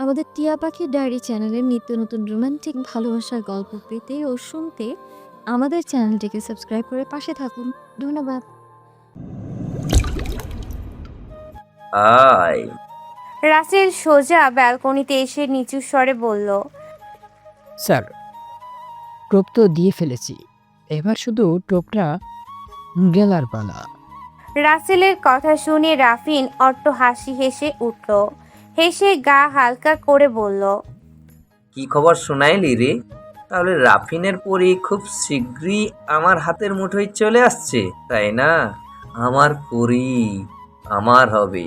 আমাদের টিয়া পাখির ডায়েরি চ্যানেলের নিত্য নতুন রোমান্টিক ভালোবাসার গল্প পেতে ও শুনতে আমাদের চ্যানেলটিকে সাবস্ক্রাইব করে পাশে থাকুন। ধন্যবাদ। আয় রাসেল সোজা ব্যালকনিতে এসে নিচু স্বরে বলল, স্যার, টোপ তো দিয়ে ফেলেছি, এবার শুধু টোপটা গেলার পালা। রাসেলের কথা শুনে রাফিন অট্ট হাসি হেসে উঠল। হেসে গা হালকা করে বলল, কি খবর শোনাইলি রে? তাহলে রাফিনের পরি খুব শীঘ্রই আমার হাতের মুঠোয় চলে আসছে, তাই না? আমার পরি আমার হবে।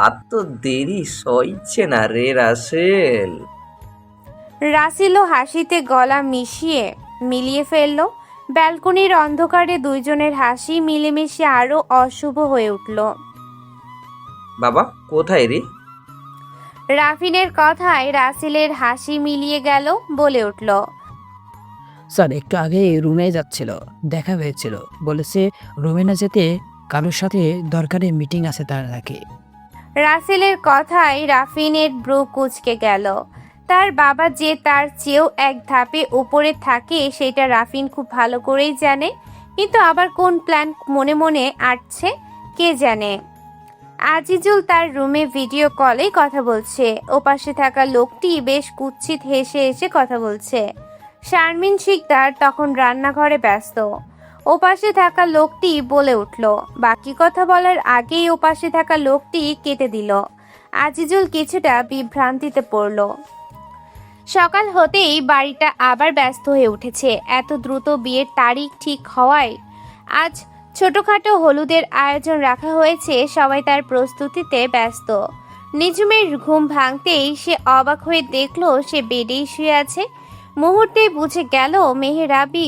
আর তো দেরি সইছে না রে রাসেল। রাসেলও হাসিতে গলা মিলিয়ে ফেলল। ব্যালকনির অন্ধকারে দুইজনের হাসি মিলেমিশে আরো অশুভ হয়ে উঠল। বাবা কোথায় রে? রাফিনের কথায় রাসেলের হাসি মিলিয়ে গেল, বলে উঠল, স্যার, একটু আগে রুমে যাচ্ছিল, দেখা হয়েছিল, বলেছে রুমে না যেতে, কারোর সাথে দরকারি মিটিং আছে তার নাকি। রাসেলের কথায় রাফিনের ব্রু কুঁচকে গেল। তার বাবা যে তার চেয়েও এক ধাপে উপরে থাকে সেটা রাফিন খুব ভালো করেই জানে, কিন্তু আবার কোন প্ল্যান মনে মনে আটছে কে জানে। আজিজুল তার রুমে ভিডিও কলে কথা বলছে। ওপাশে থাকা লোকটি বেশ কুৎসিত হেসে হেসে কথা বলছে। শারমিন শিকদার তখন রান্নাঘরে ব্যস্ত। ওপাশে থাকা লোকটি বলে উঠল, বাকি কথা বলার আগেই ওপাশে থাকা লোকটি কেটে দিল। আজিজুল কিছুটা বিভ্রান্তিতে পড়ল। সকাল হতেই বাড়িটা আবার ব্যস্ত হয়ে উঠেছে। এত দ্রুত বিয়ের তারিখ ঠিক হওয়ায় আজ ছোটখাটো হলুদের আয়োজন রাখা হয়েছে। সবাই তার প্রস্তুতিতে ব্যস্ত। নিঝুমের ঘুম ভাঙতেই সে অবাক হয়ে দেখলো সে বেডেই শুয়ে আছে। মুহূর্তেই বুঝে গেল মেহেরাবি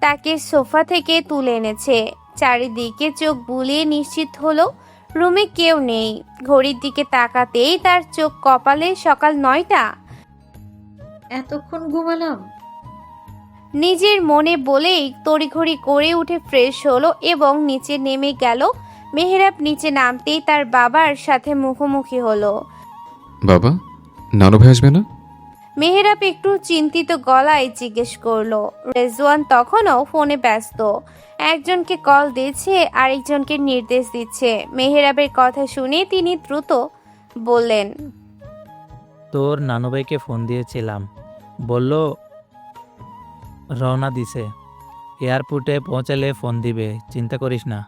তাকে সোফা থেকে তুলে এনেছে। চারিদিকে চোখ বুলিয়ে নিশ্চিত হলো রুমে কেউ নেই। ঘড়ির দিকে তাকাতেই তার চোখ কপালে সকাল 9টা। এতক্ষণ ঘুমালাম? নিজের মনে বলেই তড়িঘড়ি করে উঠে ফ্রেশ হলো এবং নিচে নেমে গেল। মেহেরাব নিচে নামতেই তার বাবার সাথে মুখোমুখি হলো। বাবা, নানু ভাই আসবে না? মেহেরাব একটু চিন্তিত গলায় জিজ্ঞেস করলো। রেজওয়ান তখনও ফোনে ব্যস্ত, একজনকে কল দিচ্ছে আরেকজনকে নির্দেশ দিচ্ছে। মেহেরাবের কথা শুনে তিনি দ্রুত বললেন, তোর নানুভাইকে ফোন দিয়েছিলাম, বলল রওনা দিছে, এয়ারপোর্টে পৌঁছালে ফোন দিবে, চিন্তা করিস না।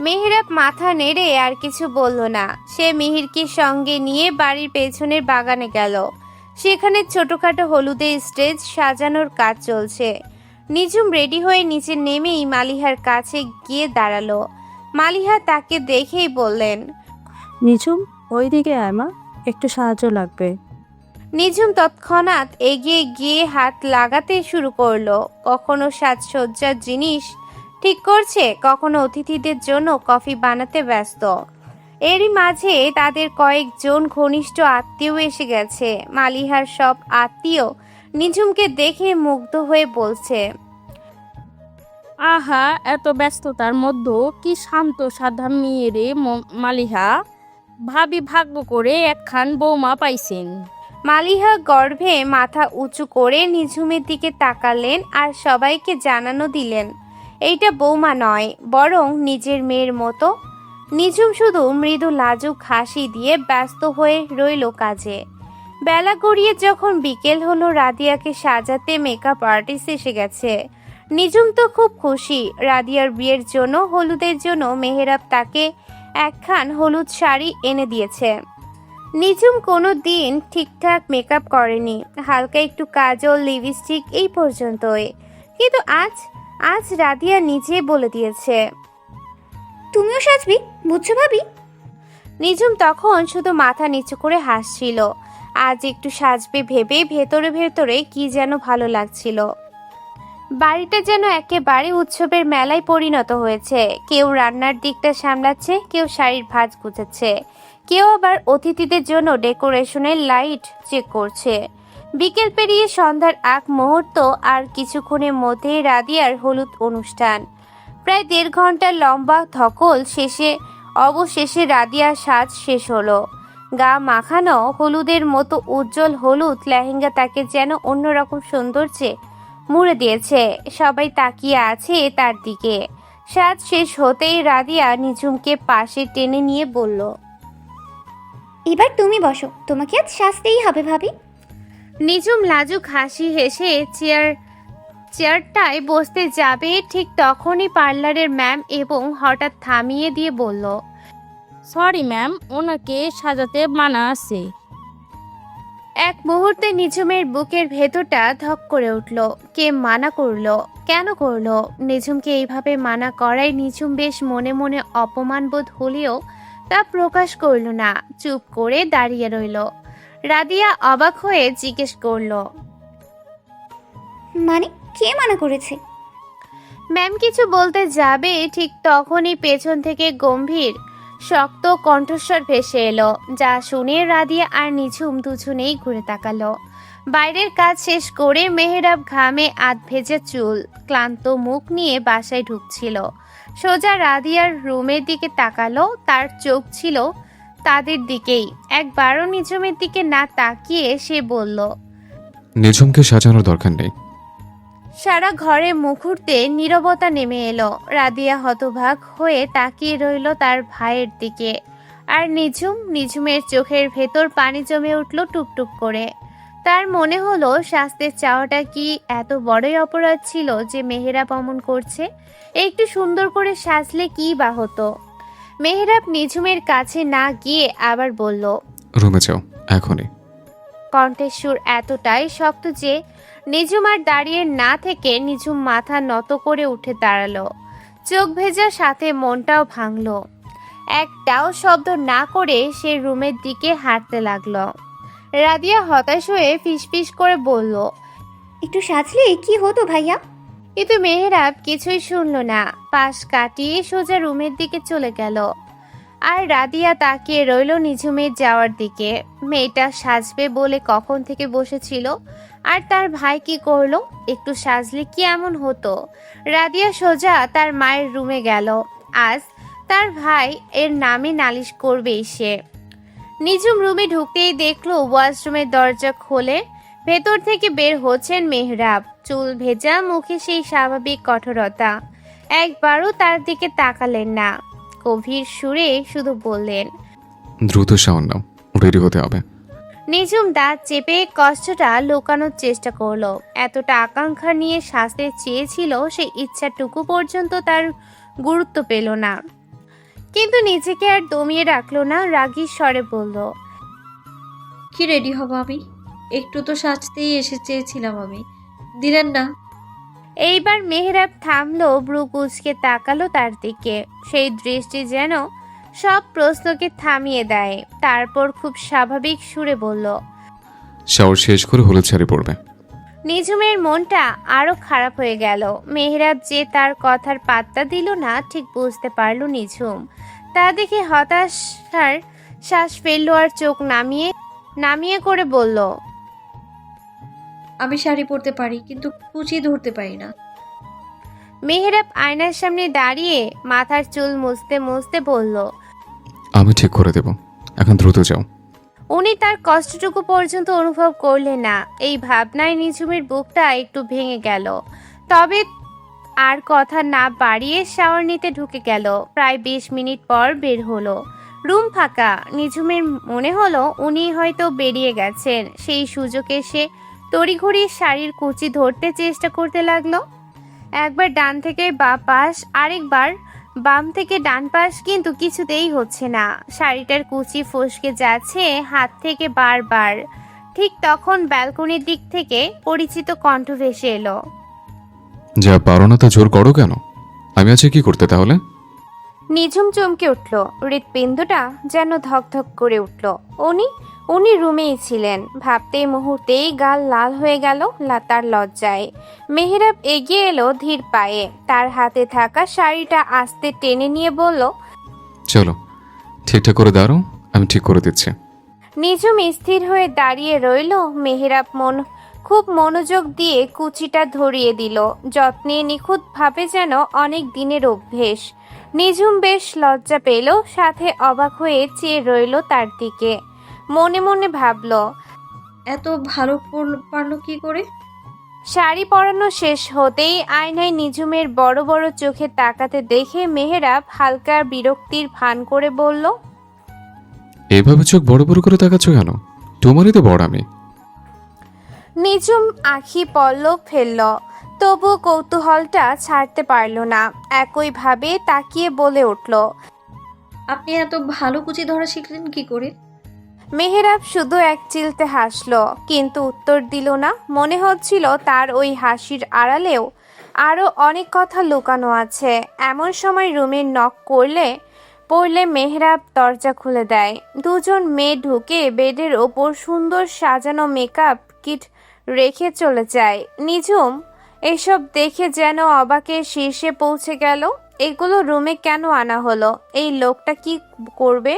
মেহেরাব মাথা নেড়ে আর কিছু বলল না। সে মিহিরকে সঙ্গে নিয়ে বাড়ির পেছনের বাগানে গেল। সেখানে ছোটখাটো হলুদের স্টেজ সাজানোর কাজ চলছে। নিঝুম রেডি হয়ে নিচে নেমেই মালিহার কাছে গিয়ে দাঁড়ালো। মালিহা তাকে দেখেই বললেন, নিঝুম, ওইদিকে আয় মা, একটু সাহায্য লাগবে। নিঝুম তৎক্ষণাৎ এগিয়ে গিয়ে হাত লাগাতে শুরু করলো। কখনো সাজসজ্জার জিনিস ঠিক করছে, কখনো অতিথিদের জন্য কফি বানাতে ব্যস্ত। এরই মাঝে তাদের কয়েকজন ঘনিষ্ঠ আত্মীয় এসে গেছে। মালিহার সব আত্মীয় নিঝুমকে দেখে মুগ্ধ হয়ে বলছে, আহা, এত ব্যস্ততার মধ্যেও কি শান্ত সাধা মেয়ে রে মালিহা। ভাবি ভাগ্য করে একখান বৌমা পাইছেন। মালিহা গর্ভে মাথা উঁচু করে নিঝুমের দিকে তাকালেন আর সবাইকে জানানো দিলেন এইটা বৌমা নয়, বরং নিজের মেয়ের মতো। নিঝুম শুধু মৃদু লাজুক হাসি দিয়ে ব্যস্ত হয়ে রইল কাজে। বেলা গড়িয়ে যখন বিকেল হলো, রাদিয়াকে সাজাতে মেকআপ আর্টিস্ট এসে গেছে। নিঝুম তো খুব খুশি। রাদিয়ার বিয়ের জন্য হলুদের জন্য মেহেরাব তাকে একখান হলুদ শাড়ি এনে দিয়েছে। নিঝুম কোনো দিন ঠিকঠাক মেকআপ করেনি, হালকা একটু কাজল লিপস্টিক এই পর্যন্তই। কিন্তু আজ রাদিয়া নিজে বলে দিয়েছে, তুমিও সাজবি, বুঝছো ভাবি? নিঝুম তখন শুধু মাথা নিচু করে হাসছিল। আজ একটু সাজবে ভেবে ভেতরে ভেতরে কি যেন ভালো লাগছিল। বাড়িটা যেন একেবারে উৎসবের মেলায় পরিণত হয়েছে। কেউ রান্নার দিকটা সামলাচ্ছে, কেউ শাড়ির ভাঁজ গুছাচ্ছে, কেউ আবার অতিথিদের জন্য ডেকোরেশনের লাইট চেক করছে। বিকেল পেরিয়ে সন্ধ্যার আগ মুহূর্ত, আর কিছুক্ষণের মধ্যেই রাদিয়ার হলুদ অনুষ্ঠান। প্রায় 1.5 ঘন্টার লম্বা ধকল শেষে অবশেষে রাদিয়ার সাজ শেষ হলো। গা মাখানো হলুদের মতো উজ্জ্বল হলুদ লেহেঙ্গা তাকে যেন অন্যরকম সৌন্দর্যে মুড়ে দিয়েছে। সবাই তাকিয়ে আছে তার দিকে। সাজ শেষ হতেই রাদিয়া নিঝুমকে পাশে টেনে নিয়ে বলল, এবার তুমি বসো, তোমাকে আজ সাজতেই হবে ভাবি। নিঝুম লাজুক হাসি হেসে চেয়ারটায় বসতে যাবে, ঠিক তখনই পার্লারের ম্যাম এবং হঠাৎ থামিয়ে দিয়ে বলল, সরি ম্যাম, ওনাকে সাজাতে মানা আছে। এক মুহূর্তে নিঝুমের বুকের ভেতরটা ধক করে উঠল। কে মানা করলো? কেন করলো? নিঝুমকে এইভাবে মানা করায় নিঝুম বেশ মনে মনে অপমান বোধ হলেও তা প্রকাশ করল না, চুপ করে দাঁড়িয়ে রইল। রাদিয়া অবাক হয়ে জিজ্ঞেস করলো, মানে কে মানা করেছে? ম্যাম কিছু বলতে যাবে, ঠিক তখনই পেছন থেকে গম্ভীর শক্ত কণ্ঠস্বর ভেসে এলো, যা শুনে রাদিয়া আর নিঝুম দুজনেই ঘুরে তাকালো। বাইরের কাজ শেষ করে মেহেরাব ঘামে আধ ভেজা চুল, ক্লান্ত মুখ নিয়ে বাসায় ঢুকছিল। সোজা রাদিয়ার রুমের দিকে তাকালো, তার চোখ ছিল তাদের দিকেই। একবারও নিঝুমের দিকে না তাকিয়ে সে বলল, নিঝুমকে সাজানোর দরকার নেই। সারা ঘরে মুহূর্তে নীরবতা নেমে এলো। রাদিয়া হতবাক হয়ে তাকিয়ে রইল তার ভাইয়ের দিকে। আর নিঝুমের চোখের ভেতর পানি জমে উঠল টুকটুক করে। তার মনে হলো শাস্তির চাওয়াটা কি এত বড়ই অপরাধ ছিল যে মেহেরাব অমন করছে? একটু সুন্দর করে সাজলে কি বা হতো? মেহেরাব নিঝুমের কাছে না গিয়ে আবার বলল, রুমে যাও এখনই। কণ্ঠের সুর এতটাই শক্ত যে নিঝুম আর দাঁড়িয়ে না থেকে নিঝুম মাথা নত করে উঠে দাঁড়ালো। চোখ ভেজার সাথে মনটাও ভাঙলো। একটাও শব্দ না করে সে রুমের দিকে হাঁটতে লাগলো। রাদিয়া হতাশ হয়ে ফিসফিস করে বলল, একটু সাজলে কি হতো ভাইয়া? কিন্তু মেহেরাব কিছুই শুনল না, পাশ কাটিয়ে সোজা রুমের দিকে চলে গেল। আর রাদিয়া তাকিয়ে রইল নিঝুমের যাওয়ার দিকে। মেয়েটা সাজবে বলে কখন থেকে বসেছিল, আর তার ভাই কি করলো? একটু সাজলে কি এমন হতো? রাদিয়া সোজা তার মায়ের রুমে গেল। আজ তার ভাই এর নামে নালিশ করবেই সে। নিঝুম রুমে ঢুকতেই দেখলো ওয়াশরুমের দরজা খোলে ভেতর থেকে বের হচ্ছেন মেহরাব। চুল ভেজা, মুখে সেই স্বাভাবিক কঠোরতা। একবারও তার দিকে তাকালেন না, গভীর সুরে শুধু বললেন, দ্রুত শাওয়ার নাও, রেডি হতে হবে। নিঝুম দাঁত চেপে কষ্টটা লুকানোর চেষ্টা করলো। এতটা আকাঙ্ক্ষা নিয়ে সাজতে চেয়েছিল, সেই ইচ্ছাটুকু পর্যন্ত তার গুরুত্ব পেল না। কিন্তু নিজেকে আর দমিয়ে রাখলো না, রাগী স্বরে বলল, কি রেডি হব আমি? একটু তো সাজতেই এসে চেয়েছিলাম আমি, দিলেন না। এইবার মেহরাব থামলো, ব্রু কুঁচকে তাকালো তার দিকে। সেই দৃষ্টি যেন সব প্রশ্নকে থামিয়ে দেয়। তারপর খুব স্বাভাবিক সুরে বলল, শাওয়ার শেষ করে হলুদ শাড়ি পরবে। নিঝুমের মনটা আরো খারাপ হয়ে গেল। মেহরাব যে তার কথার পাত্তা দিল না, ঠিক বুঝতে পারল নিঝুম। তা দেখে হতাশার শ্বাস ফেললো আর চোখ নামিয়ে করে বলল, আমি শাড়ি পরতে পারি, কিন্তু কুচি ধরতে পারি না। মেহরাব আয়নার সামনে দাঁড়িয়ে মাথার চুল মুছতে মুছতে বলল, আমি ঠিক করে দেব, এখন দ্রুত যাও। উনি তার কষ্টটুকু পর্যন্ত অনুভব করলেন না। এই ভাবনায় নিঝুমের বুকটা একটু ভেঙে গেল। তবে আর কথা না বাড়িয়ে শাওয়ার নিতে ঢুকে গেল। প্রায় 20 মিনিট পর বের হলো। রুম ফাঁকা। নিঝুমের মনে হলো উনি হয়তো বেরিয়ে গেছেন। সেই সুযোগে সে তড়িঘড়ি শাড়ির কুচি ধরতে চেষ্টা করতে লাগলো। একবার ডান থেকে বাঁ পাশ, আরেকবার বাম থেকে ডান পাশ, কিন্তু কিছুতেই হচ্ছে না। শাড়িটার কুচি ফসকে যাচ্ছে হাত থেকে বারবার। ঠিক তখন ব্যালকনির দিক থেকে পরিচিত কণ্ঠ ভেসে এলো, যা পারো না তা জোর করো কেন? আমি আছি কি করতে তাহলে? নিঝুম চমকে উঠল। হৃৎপিণ্ডটা যেন ধকধক করে উঠল। উনি রুমেই ছিলেন। ভাবতেই মুহূর্তেই গাল লাল হয়ে গেল তার লজ্জায়। মেহেরাব এগিয়ে এলো ধীর পায়ে। তার হাতে থাকা শাড়িটা আস্তে টেনে নিয়ে বলল, চলো ঠিকঠাক করে দাঁড়ো, আমি ঠিক করে দিচ্ছি। নিঝুম স্থির হয়ে দাঁড়িয়ে রইল। মেহেরাব খুব মনোযোগ দিয়ে কুচিটা ধরিয়ে দিল, যত্নে নিখুঁতভাবে, যেন অনেক দিনের অভ্যেস। নিঝুম বেশ লজ্জা পেল, সাথে অবাক হয়ে চেয়ে রইল তার দিকে। মনে মনে ভাবল, এত ভালো পারলো কি করে? শাড়ি পরানো শেষ হতেই আয়নায় নিঝুমের বড় বড় চোখে তাকাতে দেখে মেহেরাব হালকা বিরক্তির ভান করে বলল, এভাবে চোখ বড় বড় করে তাকাচ্ছ কেন? তোমারই তো বড় আমি। নিঝুম আখি পল্লব ফেলল, তবু কৌতূহলটা ছাড়তে পারল না। একইভাবে তাকিয়ে বলে উঠল, আপনি এত ভালো কুচি ধরা শিখলেন কি করে? মেহেরাব শুধু এক চিলতে হাসলো, কিন্তু উত্তর দিল না। মনে হচ্ছিল তার ওই হাসির আড়ালেও আরও অনেক কথা লুকানো আছে। এমন সময় রুমে নক পড়লে মেহেরাব দরজা খুলে দেয়। দুজন মেয়ে ঢুকে বেডের ওপর সুন্দর সাজানো মেকআপ কিট রেখে চলে যায়। নিঝুম এসব দেখে যেন অবাকের শীর্ষে পৌঁছে গেল। এগুলো রুমে কেন আনা হলো? এই লোকটা কি করবে?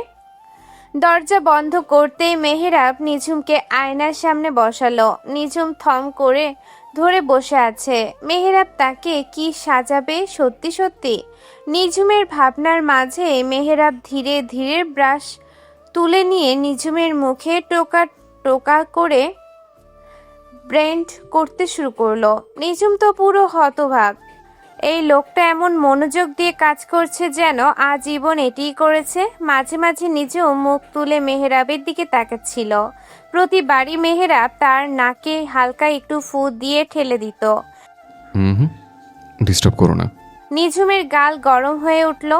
দরজা বন্ধ করতেই মেহেরাব নিঝুমকে আয়নার সামনে বসালো। নিঝুম থম করে ধরে বসে আছে। মেহেরাব তাকে কি সাজাবে? সত্যি সত্যি নিঝুমের ভাবনার মাঝে মেহেরাব ধীরে ধীরে ব্রাশ তুলে নিয়ে নিঝুমের মুখে টোকা টোকা করে ব্রেন্ড করতে শুরু করলো। নিঝুম তো পুরো হতবাক। এই লোকটা এমন মনোযোগ দিয়ে কাজ করছে যেন আজীবন এটিই করেছে। মাঝে মাঝে নিজেও মুখ তুলে মেহেরাবের দিকে তাকাচ্ছিল। প্রতিবারই মেহেরাব তার নাকে হালকা একটু ফু দিয়ে ঠেলে দিত। হুম, ডিস্টার্ব করো না। নিঝুমের গাল গরম হয়ে উঠল।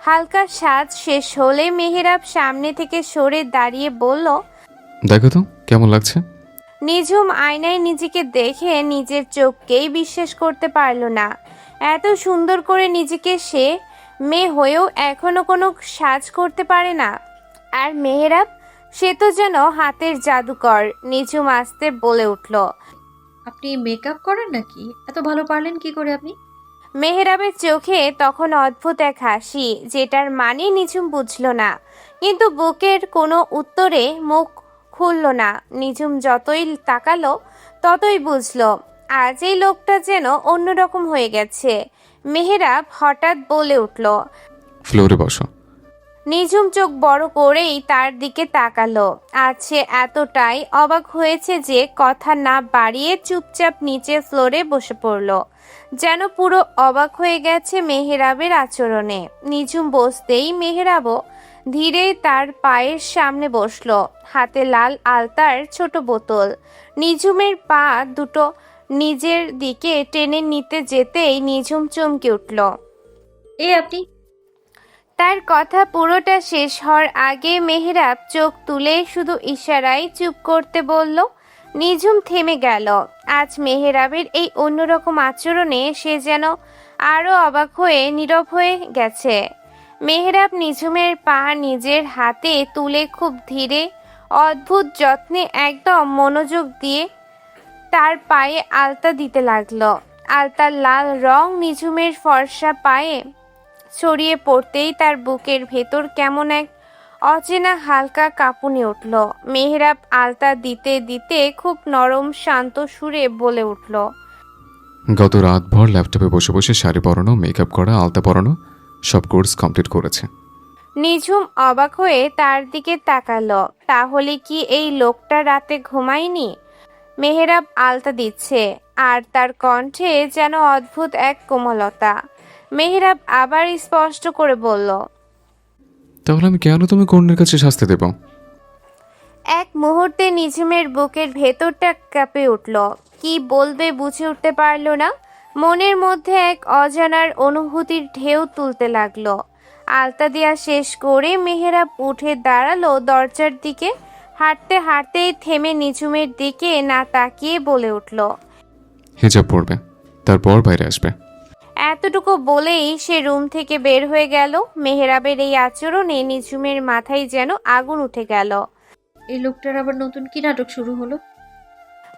হালকা সাজ শেষ হলে মেহেরাব সামনে থেকে সরে দাঁড়িয়ে বলল, দেখো তো কেমন লাগছে। নিঝুম আয়নায় নিজেকে দেখে নিজের চোখকেই বিশ্বাস করতে পারল না। এত সুন্দর করে নিজেকে সে মেয়ে হয়েও এখনো কোনো সাজ করতে পারে না। আর মেহেরাব, সে তো যেন হাতের জাদুকর। নিঝুম আস্তে বলে উঠল, আপনি মেকআপ করেন নাকি? এত ভালো পারলেন কি করে আপনি? মেহেরাবের চোখে তখন অদ্ভুত এক হাসি, যেটার মানে নিঝুম বুঝল না। কিন্তু বুকের কোনো উত্তরে মুখ খুলল না। নিঝুম যতই তাকালো ততই বুঝলো আজ এই লোকটা যেন অন্যরকম হয়ে গেছে। মেহেরাব হঠাৎ বলে উঠল। ফ্লোরে বসো। নিঝুম চোখ বড় করেই তার দিকে তাকালো। আজ সে এতটাই অবাক হয়েছে যে কথা না বাড়িয়ে চুপচাপ নিচে ফ্লোরে বসে পড়ল, যেন পুরো অবাক হয়ে গেছে মেহেরাবের আচরণে। নিঝুম বসতেই মেহেরাবও ধীরে তার পায়ের সামনে বসলো, হাতে লাল আলতার ছোট বোতল। নিঝুমের পা দুটো নিজের দিকে টেনে নিতে যেতেই নিঝুম চমকে উঠল। আপনি তার কথা পুরোটা শেষ হওয়ার আগে মেহেরাব চোখ তুলে শুধু ইশারায় চুপ করতে বলল। নিঝুম থেমে গেল। আজ মেহেরাবের এই অন্যরকম আচরণে সে যেন আরো অবাক হয়ে নীরব হয়ে গেছে। মেহেরাব নিঝুমের পা নিজের হাতে তুলে খুব ধীরে অদ্ভুত যত্নে একদম মনোযোগ দিয়ে তার পায়ে আলতা দিতে লাগলো। আলতার লাল রং নিঝুমের ফর্সা পায়ে ছড়িয়ে পড়তেই তার বুকের ভেতর কেমন এক অচেনা হালকা কাঁপুনি উঠল। মেহেরাব আলতা দিতে দিতে খুব নরম শান্ত সুরে বলে উঠল, গত রাতভর ল্যাপটপে বসে বসে শাড়ি পরানো, মেকআপ করা, আলতা পরানো সব কোর্স কমপ্লিট করেছে। নিঝুম অবাক হয়ে তার দিকে তাকালো। তাহলে কি এই লোকটা রাতে ঘুমায়নি? মেহেরাব আলতা দিচ্ছে আর তার কণ্ঠে যেন অদ্ভুত এক কোমলতা। মেহেরাব আবার স্পষ্ট করে বলল, তাহলে আমি কেন তুমি কর্ণের কাছে শাস্তি দেব? এক মুহূর্তে নিঝুমের বুকের ভেতরটা কাঁপে উঠল। কি বলবে বুঝে উঠতে পারল না। মনের মধ্যে এক অজানার অনুভূতির ঢেউ তুলতে লাগলো। আলতা দেয়া শেষ করে মেহেরাব উঠে দাঁড়ালো দরজার দিকে। হাঁটতে হাঁটতেই থেমে নিঝুমের দিকে না তাকিয়ে বলে উঠল, হিজাব পরবে, তারপর বাইরে আসবে। এতটুকু বলেই সে রুম থেকে বের হয়ে গেল। মেহেরাবের এই আচরণে নিঝুমের মাথায় যেন আগুন উঠে গেল। এই লোকটার আবার নতুন কি নাটক শুরু হলো?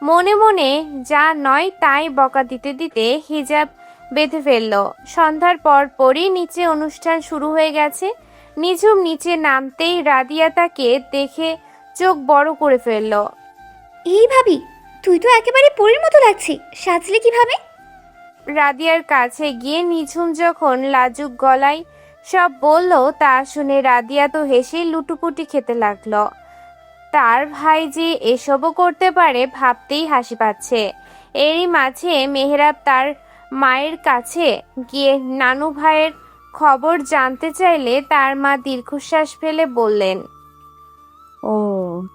মনে মনে যা নয় তাই বকা দিতে দিতে হিজাব বেঁধে ফেলল। সন্ধ্যার পর পরই নিচে অনুষ্ঠান শুরু হয়ে গেছে। নিঝুম নিচে নামতেই রাদিয়া তাকে দেখে চোখ বড় করে ফেলল। এই ভাবি, তুই তো একেবারে পরীর মতো লাগছে, সাজলে কিভাবে? রাদিয়ার কাছে গিয়ে নিঝুম যখন লাজুক গলায় সব বলল তা শুনে রাদিয়া তো হেসে লুটুপুটি খেতে লাগলো। তার ভাই যে এসবও করতে পারে ভাবতেই হাসি পাচ্ছে। এরই মাঝে মেহেরাব তার মায়ের কাছে গিয়ে নানু ভাইয়ের খবর জানতে চাইলে তার মা দীর্ঘশ্বাস ফেলে বললেন, ও,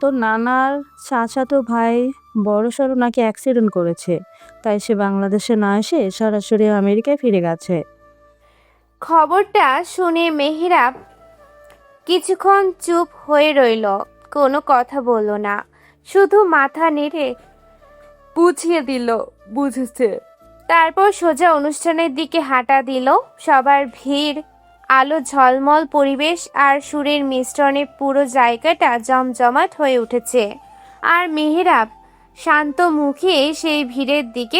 তো নানার চাচাতো ভাই বড়সড় নাকি অ্যাক্সিডেন্ট করেছে, তাই সে বাংলাদেশে না এসে সরাসরি আমেরিকায় ফিরে গেছে। খবরটা শুনে মেহেরাব কিছুক্ষণ চুপ হয়ে রইল, কোনো কথা বলল না, শুধু মাথা নেড়ে বুঝিয়ে দিল বুঝেছে। তারপর সোজা অনুষ্ঠানের দিকে হাঁটা দিল। সবার ভিড়, আলো ঝলমল পরিবেশ আর সুরের মিশ্রণে পুরো জায়গাটা জমজমাট হয়ে উঠেছে। আর মেহেরাব শান্ত মুখে সেই ভিড়ের দিকে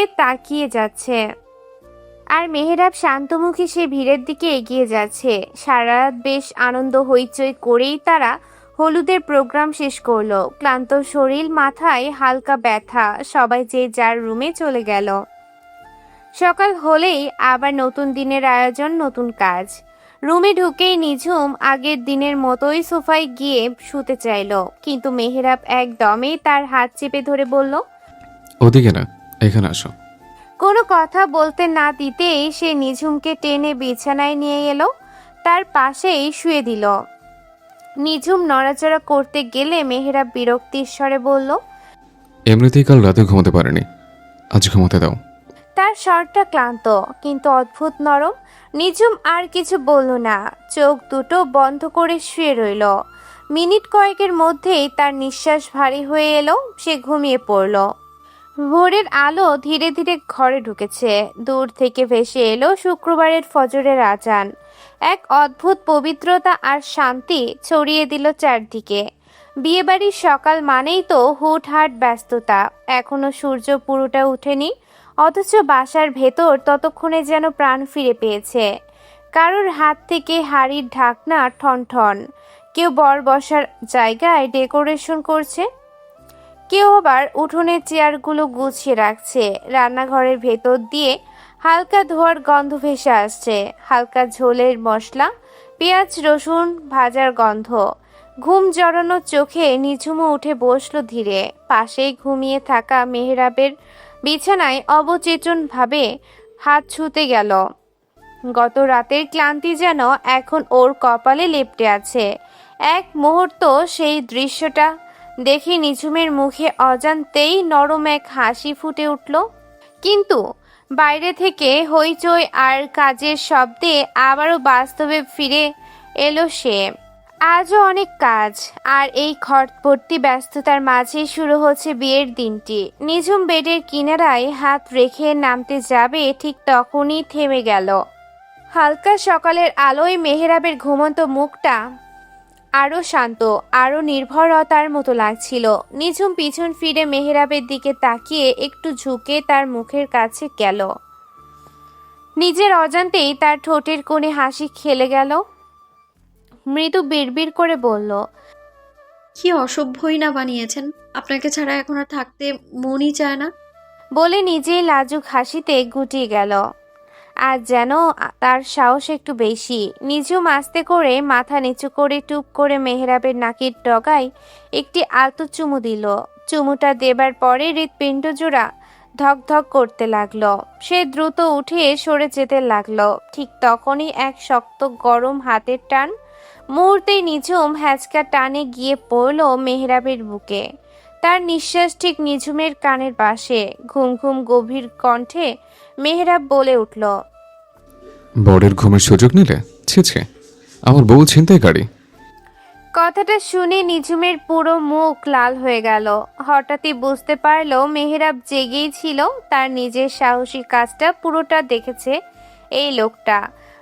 এগিয়ে যাচ্ছে। সারা রাত বেশ আনন্দ হইচই করেই তারা হলুদের প্রোগ্রাম শেষ করলো। ক্লান্ত শরীর, মাথায় হালকা ব্যথা, সবাই যে যার রুমে চলে গেল। সকাল হলেই আবার নতুন দিনের আয়োজন, নতুন কাজ। রুমে ঢুকেই নিঝুম আগের দিনের মতোই সোফায় গিয়ে শুতে চাইল, কিন্তু মেহেরাব একদমই তার হাত চেপে ধরে বলল, ওদিকে না, এখানে আসো। কোনো কথা বলতে না দিতেই সে নিঝুমকে টেনে বিছানায় নিয়ে এলো, তার পাশেই শুয়ে দিল। নিঝুম নড়াচড়া করতে গেলে মেহেরাব বিরক্তির স্বরে বলল, এমনিতেই কাল রাতে ঘুমাতে পারিনি, আজ ঘুমাতে দাও। তার স্বরটা ক্লান্ত কিন্তু অদ্ভুত নরম। নিঝুম আর কিছু বলল না, চোখ দুটো বন্ধ করে শুয়ে রইল। মিনিট কয়েকের মধ্যেই তার নিঃশ্বাস ভারী হয়ে এলো, সে ঘুমিয়ে পড়ল। ভোরের আলো ধীরে ধীরে ঘরে ঢুকেছে। দূর থেকে ভেসে এলো শুক্রবারের ফজরের আজান। এক অদ্ভুত পবিত্রতা আর শান্তি ছড়িয়ে দিল চারদিকে। বিয়েবাড়ির সকাল মানেই তো হুটহাট ব্যস্ততা। এখনো সূর্য পুরোটা উঠেনি, অথচ বাসার ভেতর ততক্ষণে যেন প্রাণ ফিরে পেয়েছে। কারোর হাত থেকে হাড়ির ঢাকনা ঠনঠন, কেউ বর বসার জায়গায় ডেকোরেশন করছে, কেউ আবার উঠোনের চেয়ারগুলো গুছিয়ে রাখছে। রান্নাঘরের ভেতর দিয়ে হালকা ধোয়ার গন্ধ ভেসে আসছে, হালকা ঝোলের মশলা, পেঁয়াজ রসুন ভাজার গন্ধ। ঘুম জড়ানো চোখে নিঝুমও উঠে বসলো ধীরে। পাশেই ঘুমিয়ে থাকা মেহেরাবের বিছানায় অবচেতনভাবে হাত ছুঁতে গেল। গত রাতের ক্লান্তি যেন এখন ওর কপালে লেপ্টে আছে। এক মুহূর্ত সেই দৃশ্যটা দেখে নিঝুমের মুখে অজান্তেই নরম এক হাসি ফুটে উঠল। কিন্তু বাইরে থেকে হইচই আর কাজের শব্দে আবারও বাস্তবে ফিরে এলো সে। আজও অনেক কাজ, আর এই খটপটি ব্যস্ততার মাঝেই শুরু হচ্ছে বিয়ের দিনটি। নিঝুম বেডের কিনারায় হাত রেখে নামতে যাবে, ঠিক তখনই থেমে গেল। হালকা সকালের আলোয় মেহেরাবের ঘুমন্ত মুখটা আরও শান্ত, আরও নির্ভরতার মতো লাগছিল। নিঝুম পিছন ফিরে মেহেরাবের দিকে তাকিয়ে একটু ঝুঁকে তার মুখের কাছে গেল। নিজের অজান্তেই তার ঠোঁটের কোণে হাসি খেলে গেল। মৃদু বিড়বিড় করে বলল, কি অসভ্যই না বানিয়েছেন, আপনাকে ছাড়া এখন আর থাকতে মনই চায় না। বলে নিজেই লাজুক হাসিতে গুটিয়ে গেল। আর যেন তার সাহস একটু বেশি। নিঝুম আস্তে করে মাথা নিচু করে টুপ করে মেহেরাবের নাকের ডগায় একটি আলতো চুমু দিল। চুমুটা দেবার পরে হৃৎপিণ্ড জোড়া ধক ধক করতে লাগলো। সে দ্রুত উঠে সরে যেতে লাগলো। ঠিক তখনই এক শক্ত গরম হাতের টান। মুহূর্তেই নিঝুম হ্যাচকা টানে গিয়ে পড়ল মেহেরাবের বুকে। তার নিঃশ্বাস ঠিক নিঝুমের কানের পাশে। ঘুম ঘুম গভীর কণ্ঠে মেহেরাব বলে উঠল, বরের ঘুমের সুযোগ নিলে? ছি, আমার বউ ছিনতাইকারী। কথাটা শুনে নিঝুমের পুরো মুখ লাল হয়ে গেল। হঠাৎই বুঝতে পারল মেহেরাব জেগেই ছিল। তার নিজের সাহসী কাজটা পুরোটা দেখেছে এই লোকটা।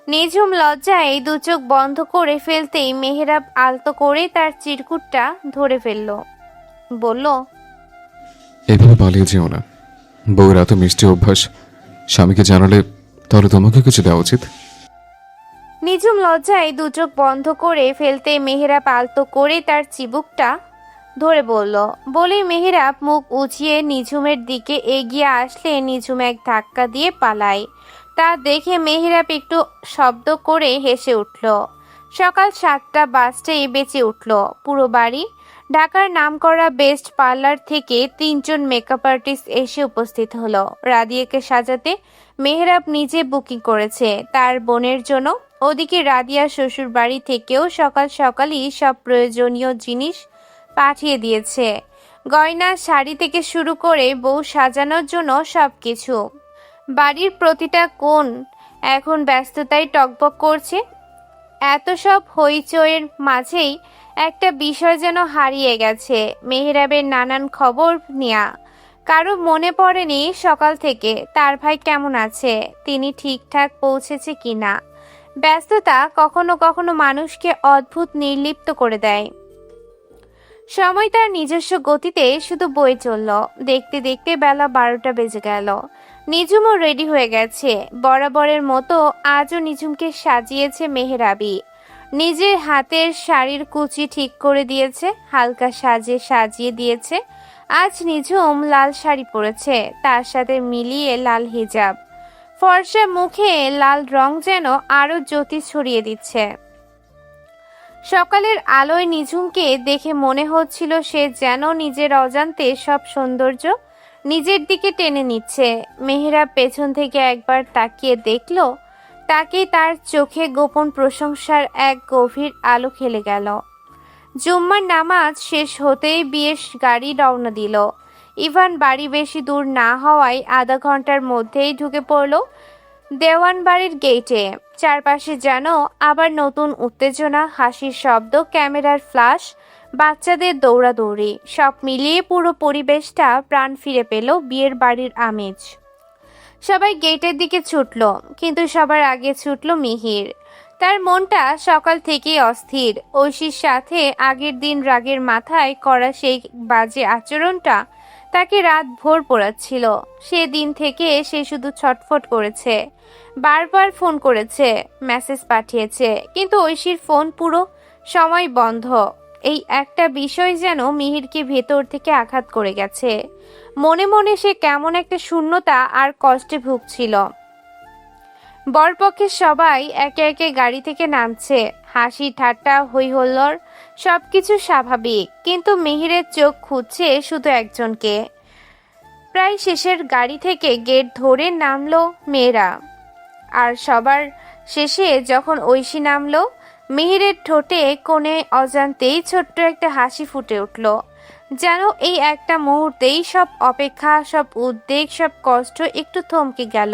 নিঝুম লজ্জায় দু চোখ বন্ধ করে ফেলতেই মেহেরাব আলতো করে তার চিরকুটটা ধরে ফেলল। বলল, এভাবে পালিয়ে যেও না। বউয়ের এত মিষ্টি অভ্যাস, স্বামীকে জানালে তাহলে তোমাকে কিছু দেওয়া উচিত। নিঝুম লজ্জায় দু চোখ বন্ধ করে ফেলতে মেহেরাব আলতো করে তার চিবুকটা ধরে বলল। বলেই মেহেরাব মুখ উঁচিয়ে নিঝুমের দিকে এগিয়ে আসলে নিঝুম এক ধাক্কা দিয়ে পালায়। তা দেখে মেহেরাব একটু শব্দ করে হেসে উঠল। সকাল 7টা বাজতেই বেঁচে উঠল পুরো বাড়ি। ঢাকার নামকরা বেস্ট পার্লার থেকে 3জন মেকআপ আর্টিস্ট এসে উপস্থিত হলো। রাদিয়াকে সাজাতে মেহরাব নিজে বুকিং করেছে তার বোনের জন্য। ওদিকে রাদিয়ার শ্বশুর বাড়ি থেকেও সকাল সকালই সব প্রয়োজনীয় জিনিস পাঠিয়ে দিয়েছে, গয়না, শাড়ি থেকে শুরু করে বউ সাজানোর জন্য সবকিছু। বাড়ির প্রতিটা কোণ এখন ব্যস্ততায় টকবক করছে। এত সব হইচইয়ের মাঝেই একটা বিষয় যেন হারিয়ে গেছে, মেহরাবের নানান খবর নেয়া। কারো মনে পড়েনি সকাল থেকে তার ভাই কেমন আছে, তিনি ঠিকঠাক পৌঁছেছে কিনা। ব্যস্ততা কখনো কখনো মানুষকে অদ্ভুত নির্লিপ্ত করে দেয়। সময় তার নিজস্ব গতিতে শুধু বয়ে চলল। দেখতে দেখতে বেলা 12টা বেজে গেল। নিঝুমও রেডি হয়ে গেছে। বরাবরের মতো আজও নিঝুমকে সাজিয়েছে মেহরাবি। নিজের হাতের শাড়ির কুচি ঠিক করে দিয়েছে, হালকা সাজিয়ে দিয়েছে। আজ নিঝুম লাল শাড়ি পরেছে, তার সাথে মিলিয়ে লাল হিজাব। ফর্সা মুখে লাল রং যেন আরো জ্যোতি ছড়িয়ে দিচ্ছে। সকালের আলোয় নিঝুমকে দেখে মনে হচ্ছিল সে যেন নিজের অজান্তে সব সৌন্দর্য নিজের দিকে টেনে নিচ্ছে। মেহরাব পেছন থেকে একবার তাকিয়ে দেখল, তাকে তার চোখে গোপন প্রশংসার এক গভীর আলো খেলে গেল। জুম্মার নামাজ শেষ হতেই বিয়ের গাড়ি রওনা দিল। ইভান বাড়ি বেশি দূর না হওয়ায় আধা ঘন্টার মধ্যেই ঢুকে পড়ল দেওয়ান বাড়ির গেটে। চারপাশে যেন আবার নতুন উত্তেজনা, হাসির শব্দ, ক্যামেরার ফ্ল্যাশ, বাচ্চাদের দৌড়াদৌড়ি, সব মিলিয়ে পুরো পরিবেশটা প্রাণ ফিরে পেল বিয়ের বাড়ির আমেজ। সবাই গেটের দিকে ছুটল, কিন্তু সবার আগে ছুটল মিহির। তার মনটা সকাল থেকেই অস্থির। ঐশীর সাথে আগের দিন রাগের মাথায় করা সেই বাজে আচরণটা তাকে রাত ভোর পোড়াচ্ছিল। সেদিন থেকে সে শুধু ছটফট করেছে, বারবার ফোন করেছে, মেসেজ পাঠিয়েছে, কিন্তু ঐশীর ফোন পুরো সময় বন্ধ। এই একটা বিষয় যেন মিহিরকে ভেতর থেকে আঘাত করে গেছে। মনে মনে সে কেমন একটা শূন্যতা আর কষ্টে ভুগছিল। বরপক্ষের সবাই একে একে গাড়ি থেকে নামছে, হাসি ঠাট্টা হই হল্লোড়, সবকিছু স্বাভাবিক। কিন্তু মিহিরের চোখ খুঁজছে শুধু একজনকে। প্রায় শেষের গাড়ি থেকে গেট ধরে নামলো মেয়েরা, আর সবার শেষে যখন ঐশী নামলো, মিহিরের ঠোঁটে কোণে অজান্তেই ছোট্ট একটা হাসি ফুটে উঠল। যেন এই একটা মুহূর্তেই সব অপেক্ষা, সব উদ্বেগ, সব কষ্ট একটু থমকে গেল।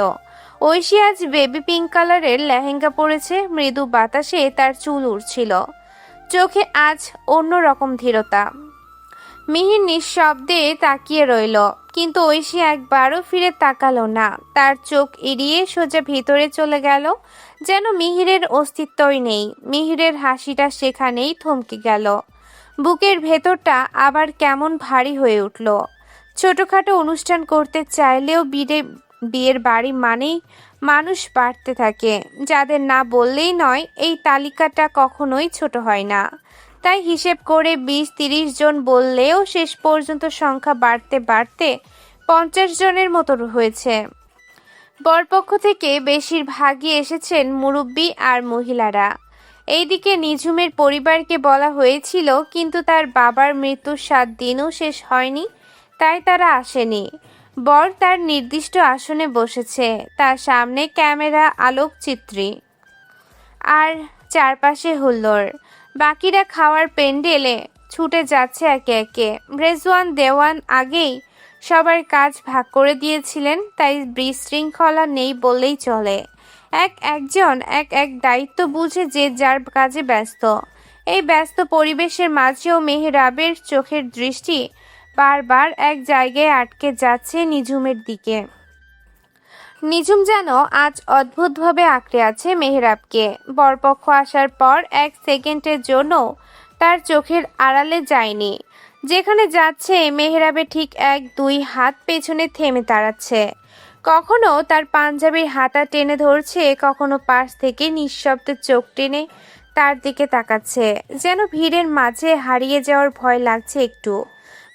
ঐশী আজ বেবি পিঙ্ক কালারের লেহেঙ্গা পরেছে, মৃদু বাতাসে তার চুল উড়ছিল, চোখে আজ অন্যরকম ধীরতা। মিহির নিঃশব্দে তাকিয়ে রইল, কিন্তু ঐশী একবারও ফিরে তাকালো না। তার চোখ এড়িয়ে সোজা ভিতরে চলে গেল, যেন মিহিরের অস্তিত্বই নেই। মিহিরের হাসিটা সেখানেই থমকে গেল। বুকের ভেতরটা আবার কেমন ভারী হয়ে উঠল। ছোটখাটো অনুষ্ঠান করতে চাইলেও বিয়ের বাড়ি মানেই মানুষ বাড়তে থাকে, যাদের না বললেই নয়। এই তালিকাটা কখনোই ছোট হয় না। তাই হিসেব করে 20-30 জন বললেও শেষ পর্যন্ত সংখ্যা বাড়তে বাড়তে 50 জনের মতো হয়েছে। বরপক্ষ থেকে বেশিরভাগই এসেছেন মুরব্বি আর মহিলারা। এইদিকে নিঝুমের পরিবারকে বলা হয়েছিল, কিন্তু তার বাবার মৃত্যুর 7 দিনও শেষ হয়নি, তাই তারা আসেনি। বর তার নির্দিষ্ট আসনে বসেছে, তার সামনে ক্যামেরা, আলোকচিত্রী আর চারপাশে হুল্লোড়। বাকিরা খাওয়ার প্যান্ডেলে ছুটে যাচ্ছে একে একে। রেজওয়ান দেওয়ান আগেই সবার কাজ ভাগ করে দিয়েছিলেন, তাই বিশৃঙ্খলা নেই বললেই চলে। একজন এক দায়িত্ব বুঝে যে যার কাজে ব্যস্ত। এই ব্যস্ত পরিবেশের মাঝেও মেহরাবের চোখের দৃষ্টি বারবার এক জায়গায় আটকে যাচ্ছে নিঝুমের দিকে। নিঝুম যেন আজ অদ্ভুতভাবে আঁকড়ে আছে মেহরাবকে। বরপক্ষ আসার পর 1 সেকেন্ডের জন্য তার চোখের আড়ালে যায়নি। যেখানে যাচ্ছে মেহরাবে ঠিক 1-2 হাত পেছনে থেমে দাঁড়াচ্ছে। কখনো তার পাঞ্জাবির হাতা টেনে ধরছে, কখনো পাশ থেকে নিঃশব্দে চোখ টেনে তার দিকে তাকাচ্ছে, যেন ভিড়ের মাঝে হারিয়ে যাওয়ার ভয় লাগছে একটু।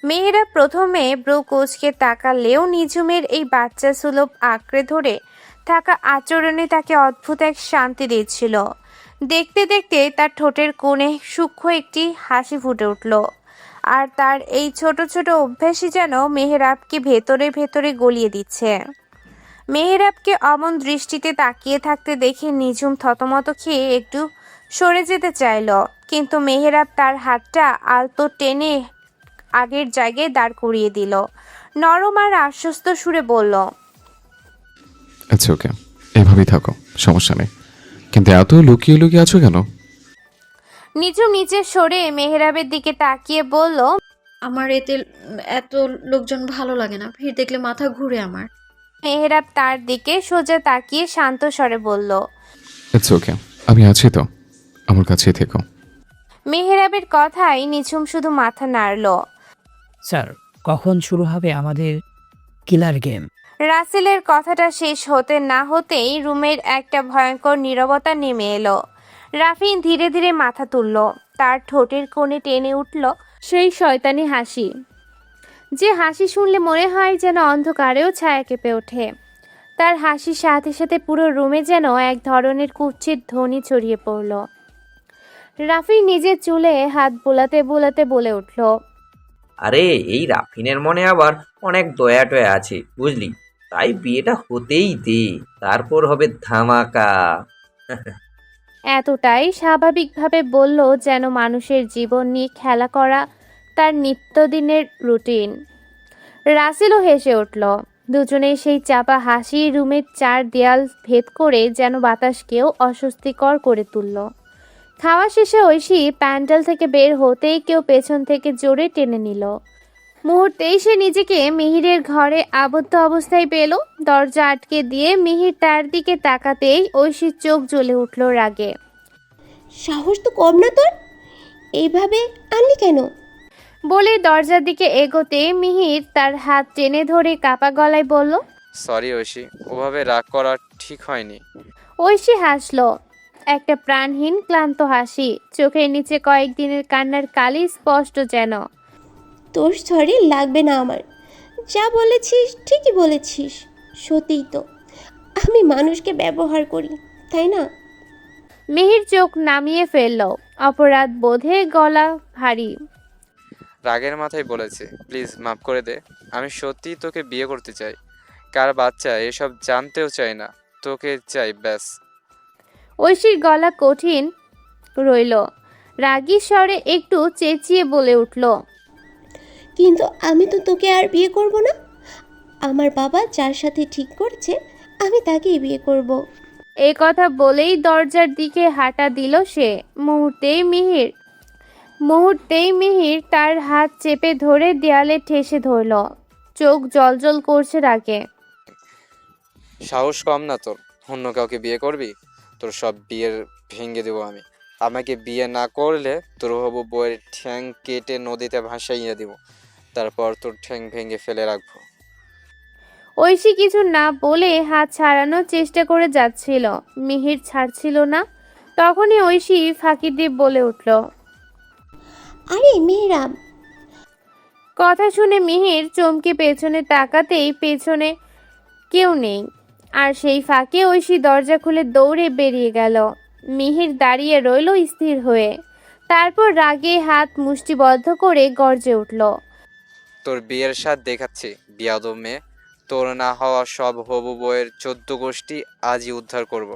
মেয়েরা প্রথমে ব্রু কোচকে তাকালেও নিঝুমের এই বাচ্চা সুলভ আঁকড়ে ধরে থাকা আচরণে তাকে অদ্ভুত এক শান্তি দিচ্ছিল। দেখতে দেখতে তার ঠোঁটের কোণে সূক্ষ্ম একটি হাসি ফুটে উঠল। আর তার এই ছোট ছোট অভ্যাসই যেন মেহেরাবকে ভেতরে ভেতরে গলিয়ে দিচ্ছে। মেহেরাবকে অমন দৃষ্টিতে তাকিয়ে থাকতে দেখে নিঝুম থতমত খেয়ে একটু সরে যেতে চাইল, কিন্তু মেহেরাব তার হাতটা আলতো টেনে আগের জায়গায় দাঁড় করিয়ে দিল। নরম আর আশ্বস্ত সুরে বলল, আচ্ছা ওকে, এভাবেই থাকো, সমস্যা নেই। কিন্তু এত লুকিয়ে লুকিয়ে আছো কেন? নিঝুম নিচে সরে মেহেরাবের দিকে তাকিয়ে বলল, আমার এত লোকজন ভালো লাগে না, ভিড় দেখলে মাথা ঘুরে আমার। মেহেরাব তার দিকে সোজা তাকিয়ে শান্ত স্বরে বলল। ইটস ওকে, আমি আছি তো, আমার কাছেই থেকো। মেহেরাবের কথায় নিঝুম শুধু মাথা নাড়ল। স্যার, কখন শুরু হবে আমাদের কিলার গেম? রাসেলের কথাটা শেষ হতে না হতেই রুমের একটা ভয়ঙ্কর নীরবতা নেমে এলো। রাফিন ধীরে ধীরে মাথা তুলল। তার ঠোঁটের কোণে টেনে উঠল সেই শয়তানি হাসি, যে হাসি শুনলে মনে হয় যেন অন্ধকারেও ছায়া কেঁপে ওঠে। তার হাসির সাথে সাথে পুরো রুমে যেন এক ধরনের কুৎসিত ধ্বনি ছড়িয়ে পড়ল। রাফিন নিজের চুলে হাত বোলাতে বোলাতে বলে উঠল, আরে এই রাফিনের মনে আবার অনেক দয়া টয়া আছে বুঝলি, তাই বিয়েটা হতেই দে, তারপর হবে ধামাকা। এতটাই স্বাভাবিকভাবে বলল যেন মানুষের জীবন নিয়ে খেলা করা তার নিত্যদিনের রুটিন। রাসেলও হেসে উঠল। দুজনেই সেই চাপা হাসি রুমের চার দেয়াল ভেদ করে যেন বাতাসকেও অস্বস্তিকর করে তুলল। খাওয়া শেষে ঐশী প্যান্ডেল থেকে বের হতেই কেউ পেছন থেকে জোরে টেনে নিল। মুহূর্তেই সে নিজেকে মিহিরের ঘরে আবদ্ধ অবস্থায় পেল। দরজা আটকে দিয়ে মিহির তার দিকে তাকাতেই ঐশীর চোখ জ্বলে উঠল রাগে। সাহস তো কম না তোর, এইভাবে আনলি কেন? বলে দরজার দিকে এগোতে মিহির তার হাত টেনে ধরে কাপা গলায় বলল, সরি ঐশী, ওভাবে রাগ করা ঠিক হয়নি। ঐশী হাসলো, একটা প্রাণহীন ক্লান্ত হাসি। চোখের নিচে কয়েকদিনের কান্নার কালি স্পষ্ট যেন। তোর সরি লাগবে না আমার, যা বলেছিস ঠিকই বলেছিস। সত্যিই তো আমি মানুষকে ব্যবহার করি, তাই না? মিহির চোখ নামিয়ে ফেলল, অপরাধ বোধে গলা ভারী। রাগের মাথায় বলেছে, প্লিজ মাফ করে দে। আমি সত্যিই তোকে বিয়ে করতে চাই, কার বাচ্চা এসব জানতেও চাই না, তোকে চাই ব্যাস। ঐশীর গলা কঠিন রইল। রাগী স্বরে একটু চেঁচিয়ে বলে উঠল, কিন্তু আমি তো তোকে আর বিয়ে করব না। আমার বাবা যার সাথে ঠিক করছে আমি তাকেই বিয়ে করব। এই কথা বলেই দরজার দিকে হাঁটা দিল সে। মুহূর্তেই মিহির তার হাত চেপে ধরে দেয়ালে ঠেসে ধরল। চোখ জলজল করছে রাগে। সাহস কম না তোর, অন্য কাউকে বিয়ে করবি? তোর সব বিয়ের ভেঙে দেবো আমি। আমাকে বিয়ে না করলে তোর হবু বউয়ের ঠ্যাং কেটে নদীতে ভাসাইয়ে দিব, তারপর তোর ঠ্যাং ভেঙে ফেলে রাখবো। ঐশী কিছু না বলে হাত ছাড়ানোর চেষ্টা করে যাচ্ছিল, মিহির ছাড়ছিল না। তখনই ঐশী ফাঁকি দিয়ে বলে উঠল, আরে মেহরাব। কথা শুনে মিহির চমকে পেছনে তাকাতেই পেছনে কেউ নেই। আর সেই ফাঁকে ঐশী দরজা খুলে দৌড়ে বেরিয়ে গেল। মিহির দাঁড়িয়ে রইল স্থির হয়ে। তারপর রাগে হাত মুষ্টিবদ্ধ করে গর্জে উঠল, তোর বিয়ের স্বাদ দেখাচ্ছি বিয়াদব মেয়ে। তোর না হওয়া সব হবু বউয়ের 14 গোষ্ঠী আজই উদ্ধার করব।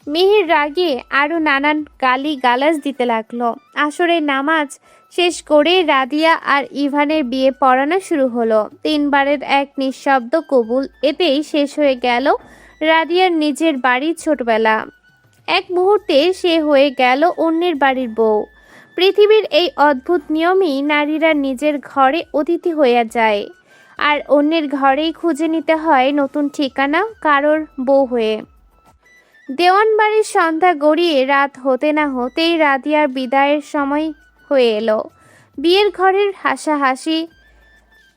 মিহির রাগে আরো নানান গালি গালাজ দিতে লাগলো। আসরের নামাজ শেষ করে রাদিয়া আর ইভানের বিয়ে পড়ানো শুরু হলো। 3 বারের এক নিঃশব্দ কবুল, এতেই শেষ হয়ে গেল রাদিয়ার নিজের বাড়ির ছোটবেলা। এক মুহূর্তে সে হয়ে গেল অন্যের বাড়ির বউ। পৃথিবীর এই অদ্ভুত নিয়মই নারীরা নিজের ঘরে অতিথি হয়ে যায়, আর অন্যের ঘরেই খুঁজে নিতে হয় নতুন ঠিকানা কারোর বউ হয়ে। দেওয়ান বাড়ির সন্ধ্যা গড়িয়ে রাত হতে না হতেই রাদিয়ার বিদায়ের সময় হয়ে এলো। বিয়ের ঘরের হাসাহাসি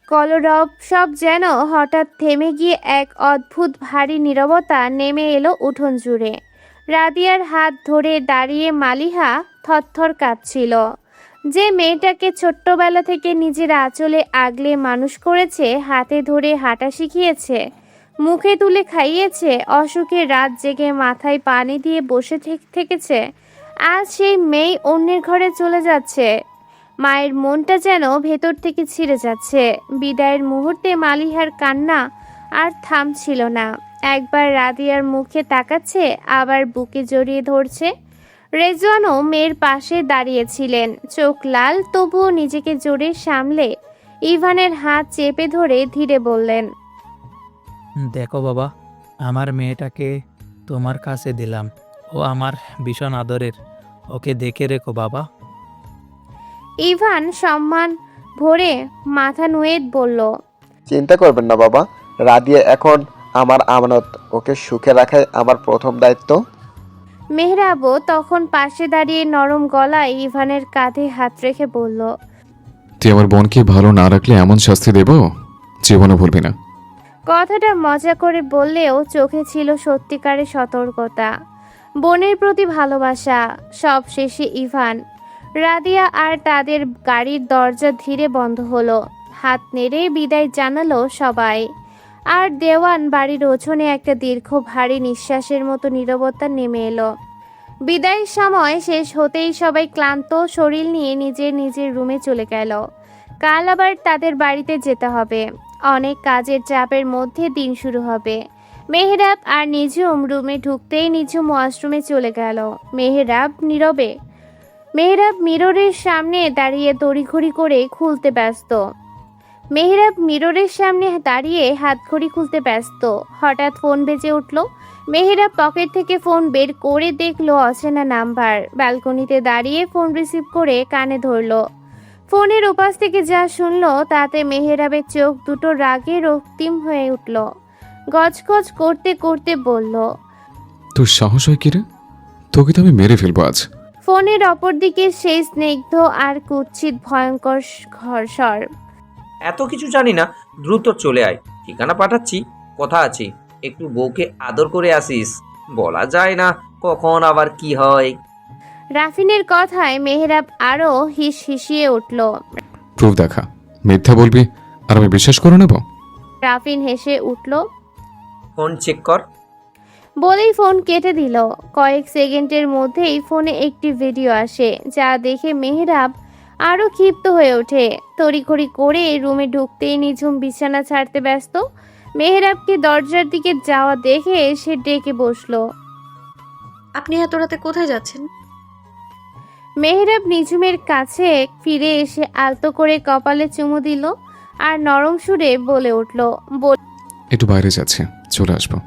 কলরব সব যেন হঠাৎ থেমে গিয়ে এক অদ্ভুত ভারী নীরবতা নেমে এলো উঠোন জুড়ে। রাদিয়ার হাত ধরে দাঁড়িয়ে মালিহা থরথর কাঁপছিল। যে মেয়েটাকে ছোট্টবেলা থেকে নিজের আঁচলে আগলে মানুষ করেছে, হাতে ধরে হাঁটা শিখিয়েছে, মুখে তুলে খাইয়েছে, অসুখে রাত জেগে মাথায় পানি দিয়ে বসে থেকেছে, আজ সেই মেয়ে অন্যের ঘরে চলে যাচ্ছে। মায়ের মনটা যেন ভেতর থেকে ছিঁড়ে যাচ্ছে। বিদায়ের মুহূর্তে মালিহার কান্না আর থামছিল না। একবার রাদিয়ার মুখে তাকাচ্ছে, আবার বুকে জড়িয়ে ধরছে। রেজওয়ানও মেয়ের পাশে দাঁড়িয়েছিলেন, চোখ লাল, তবুও নিজেকে জোরে সামলে ইভানের হাত চেপে ধরে ধীরে বললেন, দেখো বাবা, আমার মেয়েটাকে তোমার কাছে দিলাম। ও আমার ভীষণ আদরের। ওকে দেখে রেখো বাবা। ইভান সম্মান ভরে মাথা নুয়ে বলল, চিন্তা করবেন না বাবা, রাদিয়া এখন আমার আমানত, ওকে সুখে রাখাই আমার প্রথম দায়িত্ব। মেহরাবও তখন পাশে দাঁড়িয়ে নরম গলায় ইভানের কাঁধে হাত রেখে বলল, তুই আমার বোনকে ভালো না রাখলে এমন শাস্তি দেব জীবনে ভুলবি না। কথাটা মজা করে বললেও চোখে ছিল সত্যিকারের সতর্কতা, বোনের প্রতি ভালোবাসা। সব শেষে ইভান, রাদিয়া আর তাদের গাড়ির দরজা ধীরে বন্ধ হলো। হাত নেড়ে বিদায় জানালো সবাই। আর দেওয়ান বাড়ির উঠোনে একটা দীর্ঘ ভারী নিঃশ্বাসের মতো নীরবতা নেমে এলো। বিদায়ের সময় শেষ হতেই সবাই ক্লান্ত শরীর নিয়ে নিজের নিজের রুমে চলে গেল। কাল আবার তাদের বাড়িতে যেতে হবে। অনেক কাজের চাপের মধ্যে দিন শুরু হবে। মেহরাব আর নিঝুম রুমে ঢুকতেই নিঝুম ওয়াশরুমে চলে গেল। মেহরাব মিররের সামনে দাঁড়িয়ে তড়িঘড়ি করে খুলতে ব্যস্ত। হাতঘড়ি খুলতে ব্যস্ত। হঠাৎ ফোন বেজে উঠল। মেহরাব পকেট থেকে ফোন বের করে দেখলো অচেনা নাম্বার। ব্যালকনিতে দাঁড়িয়ে ফোন রিসিভ করে কানে ধরলো। ফোনের ওপাশ থেকে যা শুনলো তাতে মেহরাবের চোখ দুটো রাগে রক্তিম হয়ে উঠল। গজগজ করতে করতে বলল, তোর সাহস হয় কি রে? তোকে তো আমি মেরে ফেলবো আজ। ফোনের অপর দিকে সেই স্নিগ্ধ আর কুৎসিত ভয়ঙ্কর স্বর। এত কিছু জানি না, দ্রুত চলে আয়, ঠিকানা পাঠাচ্ছি, কথা আছে, একটু বউকে আদর করে আসিস, বলা যায় না কখন আবার কি হয়। রাফিনের কথায় মেহরাব আরো হিসিয়ে উঠল। প্রুফ দেখা, মিথ্যা বলবি আর আমি বিশ্বাস করে নেব? রাফিন হেসে উঠল, ফোন চেক কর। বলেই ফোন কেটে দিল। কয়েক সেকেন্ডের মধ্যেই ফোনে একটি ভিডিও আসে, যা দেখে মেহরাব আরো ক্ষিপ্ত হয়ে ওঠে। তড়িঘড়ি করে রুমে ঢুকতেই নিঝুম বিছানা ছাড়তে ব্যস্ত। মেহরাবকে দরজার দিকে যাওয়া দেখে সে ডেকে বসলো। আপনি এত রাতে কোথায় যাচ্ছেন? মেহরাব নিঝুমের কাছে ফিরে এসে আলতো করে কপালে চুমু দিল আর নরম সুরে বলে উঠল। একটু বাইরে যাচ্ছে, চলে আসবো,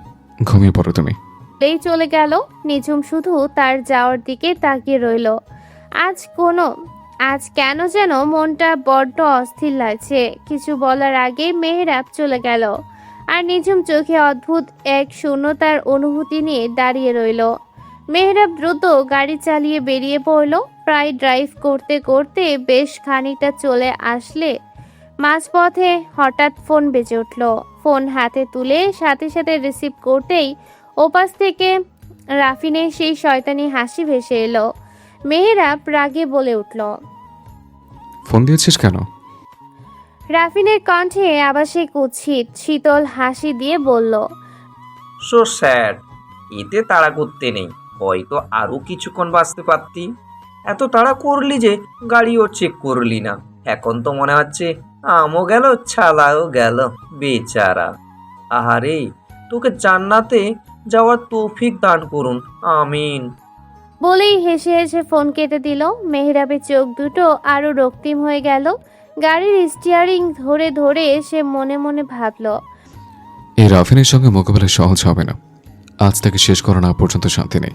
ঘুমিয়ে পড়ো তুমি। বলেই চলে গেল। নিঝুম শুধু তার যাওয়ার দিকে তাকিয়ে রইল। আজ কেন যেন মনটা বড্ড অস্থির লাগছে। কিছু বলার আগে মেহরাব চলে গেল আর নিঝুম চোখে অদ্ভুত এক শূন্যতার অনুভূতি নিয়ে দাঁড়িয়ে রইল। মেহরাব দ্রুত গাড়ি চালিয়ে বেরিয়ে পড়ল। প্রায় ড্রাইভ করতে করতে বেশ খানিকটা চলে আসলে মাঝপথে হঠাৎ ফোন বেজে উঠল। ফোন হাতে তুলে সাথে সাথে রিসিভ করতেই ওপাশ থেকে রাফিনের সেই শয়তানি হাসি ভেসে এলো। মেহরাব রাগে বলে উঠল, ফোন দিয়েছিস কেন? রাফিনের কণ্ঠে আবার সেই কুৎসিত শীতল হাসি দিয়ে বলল, সো স্যাড, এতে তাড়া করতে নেই, হয়তো আরো কিছুক্ষণ বাঁচতে পারতি। এত তাড়া করলি যে গাড়িও চেক করলি না। এখন তো মনে হচ্ছে আমও গেল ছালাও গেল, বেচারা। আহারে, তোকে জান্নাতে যাওয়ার তৌফিক দান করুন, আমিন। বলেই হেসে হেসে ফোন কেটে দিল। মেহরাবের চোখ দুটো আরো রক্তিম হয়ে গেল। গাড়ির স্টিয়ারিং ধরে ধরে সে মনে মনে ভাবল, এই রাফিনের সঙ্গে মোকাবেলা সহজ হবে না, আজ তাকে শেষ করা না পর্যন্ত শান্তি নেই।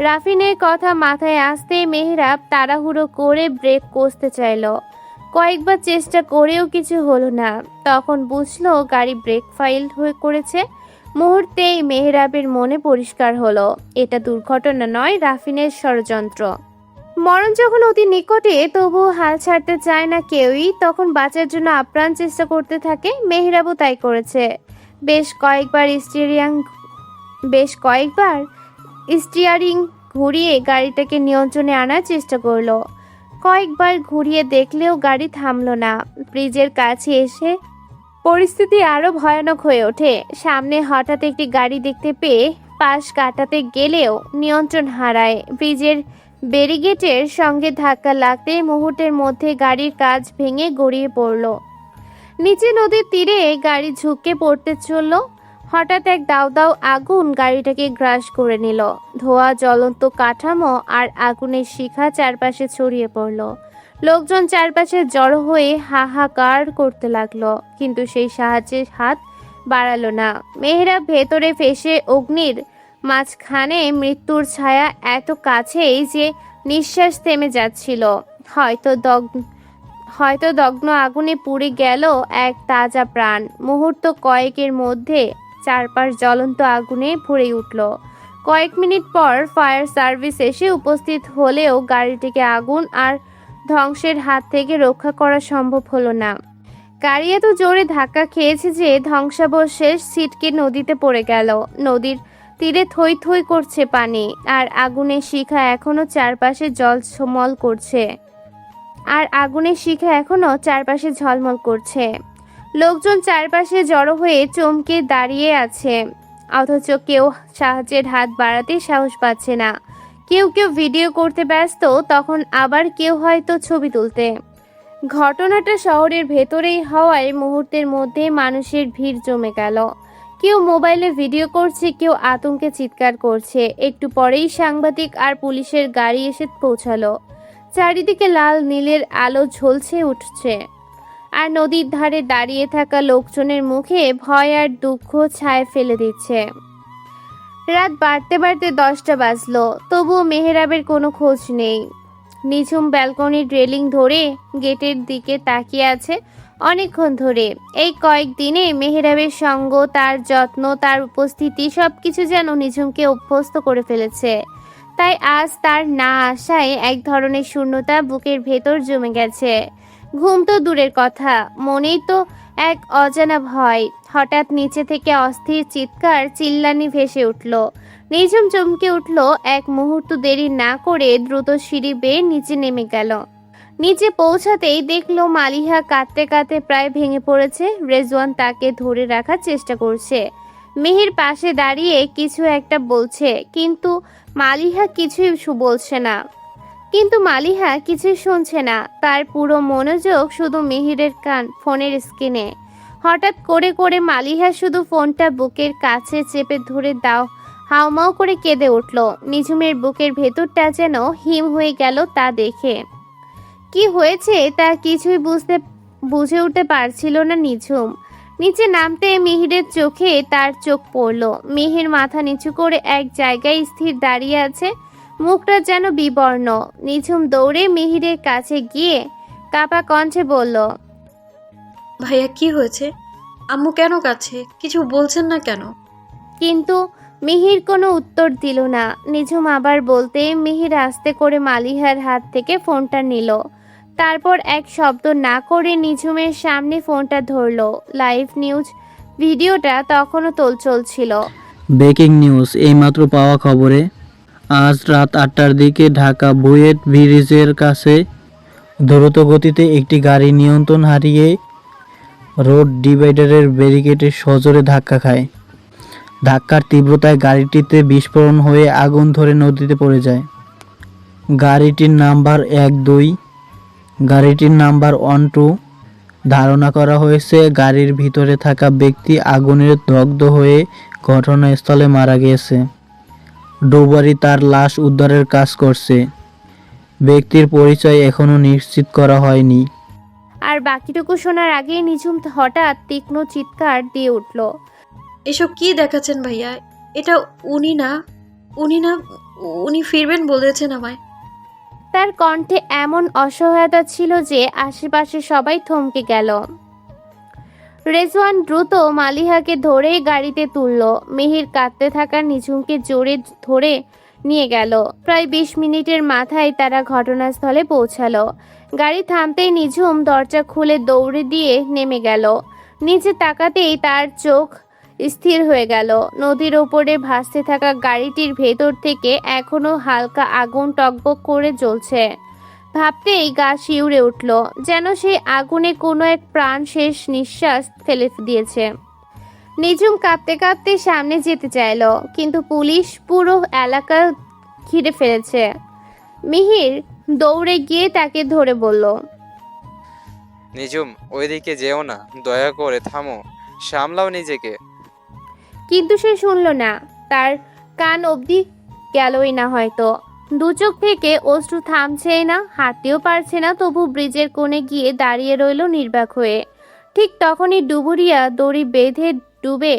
রাফিনের কথা মাথায় আসতে মেহরাব তাড়াহুড়ো করে ব্রেক কষতে চাইল। কয়েকবার চেষ্টা করেও কিছু হলো না। তখন বুঝলো গাড়ি ব্রেক ফাইল হয়ে করেছে। মুহূর্তেই মেহরাবের মনে পরিষ্কার হলো, এটা দুর্ঘটনা নয়, রাফিনের ষড়যন্ত্র। মরণ যখন অতি নিকটে তবুও হাল ছাড়তে চায় না কেউই, তখন বাঁচার জন্য আপ্রাণ চেষ্টা করতে থাকে। মেহরাবও তাই করেছে। বেশ কয়েকবার স্টিয়ারিং ঘুরিয়ে গাড়িটাকে নিয়ন্ত্রণে আনার চেষ্টা করলো। কয়েকবার ঘুরিয়ে দেখলেও গাড়ি থামলো না। ব্রিজের কাছে এসে পরিস্থিতি আরো ভয়ানক হয়ে ওঠে। সামনে হঠাৎ একটি গাড়ি দেখতে পেয়ে পাশ কাটাতে গেলেও নিয়ন্ত্রণ হারায়। ব্রিজের ব্যারিকেডের সঙ্গে ধাক্কা লাগতে মুহূর্তের মধ্যে গাড়ির কাঁচ ভেঙে গড়িয়ে পড়ল। নিচে নদীর তীরে গাড়ি ঝুঁকে পড়তে চলল। হঠাৎ এক দাউ দাউ আগুন গাড়িটাকে গ্রাস করে নিল। ধোঁয়া, জ্বলন্ত কাঠামো আর আগুনের শিখা চারপাশে ছড়িয়ে পড়ল। লোকজন চারপাশে জড়ো হয়ে হাহাকার করতে লাগলো, কিন্তু সেই সাহায্যের হাত বাড়ালো না। মেহরাব ভেতরে ফেসে অগ্নির মাঝখানে, মৃত্যুর ছায়া এত কাছেই যে নিঃশ্বাস থেমে যাচ্ছিল। হয়তো দগ্ন আগুনে পুড়ে গেল এক তাজা প্রাণ। মুহূর্ত কয়েকের মধ্যে চারপাশ জ্বলন্ত আগুনে ভরে উঠল। কয়েক মিনিট পর ফায়ার সার্ভিস এসে উপস্থিত হলেও গাড়িটিকে আগুন আর ধ্বংসের হাত থেকে রক্ষা করা সম্ভব হলো না। গাড়ি এত জোরে ধাক্কা খেয়েছে যে ধ্বংসাবশেষ ছিটকে নদীতে পড়ে গেল। নদীর তীরে থই থই করছে পানি, আর আগুনের শিখা এখনো চারপাশে ঝলমল করছে। লোকজন চারপাশে জড়ো হয়ে চমকে দাঁড়িয়ে আছে, অথচ কেউ সাহায্যের হাত বাড়াতে সাহস পাচ্ছে না। কেউ কেউ ভিডিও করতে ব্যস্ত, তখন আবার কেউ হয়তো ছবি তুলতে। ঘটনাটা শহরের ভেতরেই হওয়ায় মুহূর্তের মধ্যে মানুষের ভিড় জমে গেল। কেউ মোবাইলে ভিডিও করছে, কেউ আতঙ্কে চিৎকার করছে। একটু পরেই সাংবাদিক আর পুলিশের গাড়ি এসে পৌঁছালো। চারিদিকে লাল নীলের আলো ঝলসে উঠছে, আর নদীর ধারে দাঁড়িয়ে থাকা লোকজনের মুখে ভয় আর দুঃখ ছায়া ফেলে দিচ্ছে। রাত বাড়তে বাড়তে 10টা বাজলো, তবুও মেহরাবের কোনো খোঁজ নেই। নিঝুম ব্যালকনির রেলিং ধরে গেটের দিকে তাকিয়ে আছে অনেকক্ষণ ধরে। এই কয়েকদিনে মেহরাবের সঙ্গ, তার যত্ন, তার উপস্থিতি সবকিছু যেন নিঝুমকে অভ্যস্ত করে ফেলেছে। তাই আজ তার না আসায় এক ধরনের শূন্যতা বুকের ভেতর জমে গেছে। ঘুম তো দূরের কথা, মনেই তো এক অজানা ভয়। হঠাৎ নিচে থেকে অস্থির চিৎকার, চিল্লানি ভেসে উঠল। নিঝুম চমকে উঠল। এক মুহূর্ত দেরি না করে দ্রুত সিঁড়ি বেয়ে নিচে নেমে গেল। নিচে পৌঁছাতেই দেখলো মালিহা কাঁদতে কাঁদতে প্রায় ভেঙে পড়েছে। রেজওয়ান তাকে ধরে রাখার চেষ্টা করছে, মেহির পাশে দাঁড়িয়ে কিছু একটা বলছে, কিন্তু মালিহা কিছুই শুনছে না। তার পুরো মনোযোগ শুধু মেহিরের ফোনের স্ক্রিনে। হঠাৎ করে মালিহা শুধু ফোনটা বুকের কাছে চেপে ধরে হাউমাউ করে কেঁদে উঠল। নিঝুমের বুকের ভেতরটা যেন হিম হয়ে গেল তা দেখে। কি হয়েছে তা কিছুই বুঝে উঠতে পারছিল না নিঝুম। নিচে নামতে মিহিরের চোখে তার চোখ পড়ল। মিহির মাথা নিচু করে এক জায়গায় স্থির দাঁড়িয়ে আছে, মুখটা যেন বিবর্ণ। নিঝুম দৌড়ে মিহিরের কাছে গিয়ে কাঁপা কণ্ঠে বলল, ভাইয়া কি হয়েছে? আম্মু কেন কাছে কিছু বলছেন না কেন? কিন্তু মিহির কোনো উত্তর দিল না। নিঝুম আবার বলতে মিহির আস্তে করে মালিহার হাত থেকে ফোনটা নিল। তারপর এক শব্দ না করে নিঝুমের সামনে ফোনটা ধরলো। লাইভ নিউজ ভিডিওটা তখনও চলছিল। ব্রেকিং নিউজ, এইমাত্র পাওয়া খবরে আজ রাত 8টার দিকে ঢাকা বুয়েট ব্রিজের কাছে দ্রুত গতিতে একটি গাড়ি নিয়ন্ত্রণ হারিয়ে রোড ডিভাইডারের ব্যারিকেডে সজোরে ধাক্কা খায়। ধাক্কার তীব্রতায় গাড়িটিতে বিস্ফোরণ হয়ে আগুন ধরে নদীতে পড়ে যায়। গাড়িটির নাম্বার 12, গাড়িটির নাম্বার 12। ধারণা করা হয়েছে গাড়ির ভিতরে থাকা ব্যক্তি আগুনে দগ্ধ হয়ে ঘটনাস্থলে মারা গিয়েছে। ডোবারি তার লাশ উদ্ধারের কাজ করছে। ব্যক্তির পরিচয় এখনো নিশ্চিত করা হয়নি। আর বাকিটুকু শোনার আগেই নিঝুম হঠাৎ তীক্ষ্ণ চিৎকার দিয়ে উঠল। এসব কি দেখাচ্ছেন ভাইয়া? এটা উনি না, উনি ফিরবেন বলেছেন আমায়। তার কণ্ঠে এমন অসহায়তা ছিল যে আশেপাশে সবাই থমকে গেল। রেজওয়ান দ্রুত মালিহাকে ধরে গাড়িতে তুলল। মিহির কাঁদতে থাকা নিঝুমকে জোরে ধরে নিয়ে গেল। প্রায় 20 মিনিটের মাথায় তারা ঘটনাস্থলে পৌঁছালো। গাড়ি থামতেই নিঝুম দরজা খুলে দৌড়ে দিয়ে নেমে গেল। নিচে তাকাতেই তার চোখ স্থির হয়ে গেল। নদীর ওপরে ভাসতে থাকা গাড়িটির ভেতর থেকে এখনো হালকা আগুন টকবক করে জ্বলছে। ভাবতেই গা শিউরে উঠল, যেন সেই আগুনে কোনো এক প্রাণ শেষ নিঃশ্বাস ফেলে দিয়েছে। নিঝুম কাঁপতে কাঁপতে সামনে যেতে চাইল, কিন্তু পুলিশ পুরো এলাকা ঘিরে ফেলেছে। মিহির দৌড়ে গিয়ে তাকে ধরে বলল, নিজুম, ওইদিকে যেও না, দয়া করে থামো, সামলাও নিজেকে। কিন্তু সে শুনল না। তার কান অবধি গেলই না হয়তো। দু চোখ থেকে অশ্রু থামছেই না, হাঁটতেও পারছে না, তবু ব্রিজের কোণে গিয়ে দাঁড়িয়ে রইল নির্বাক হয়ে। ঠিক তখনই ডুবুরিয়া দড়ি বেঁধে ডুবে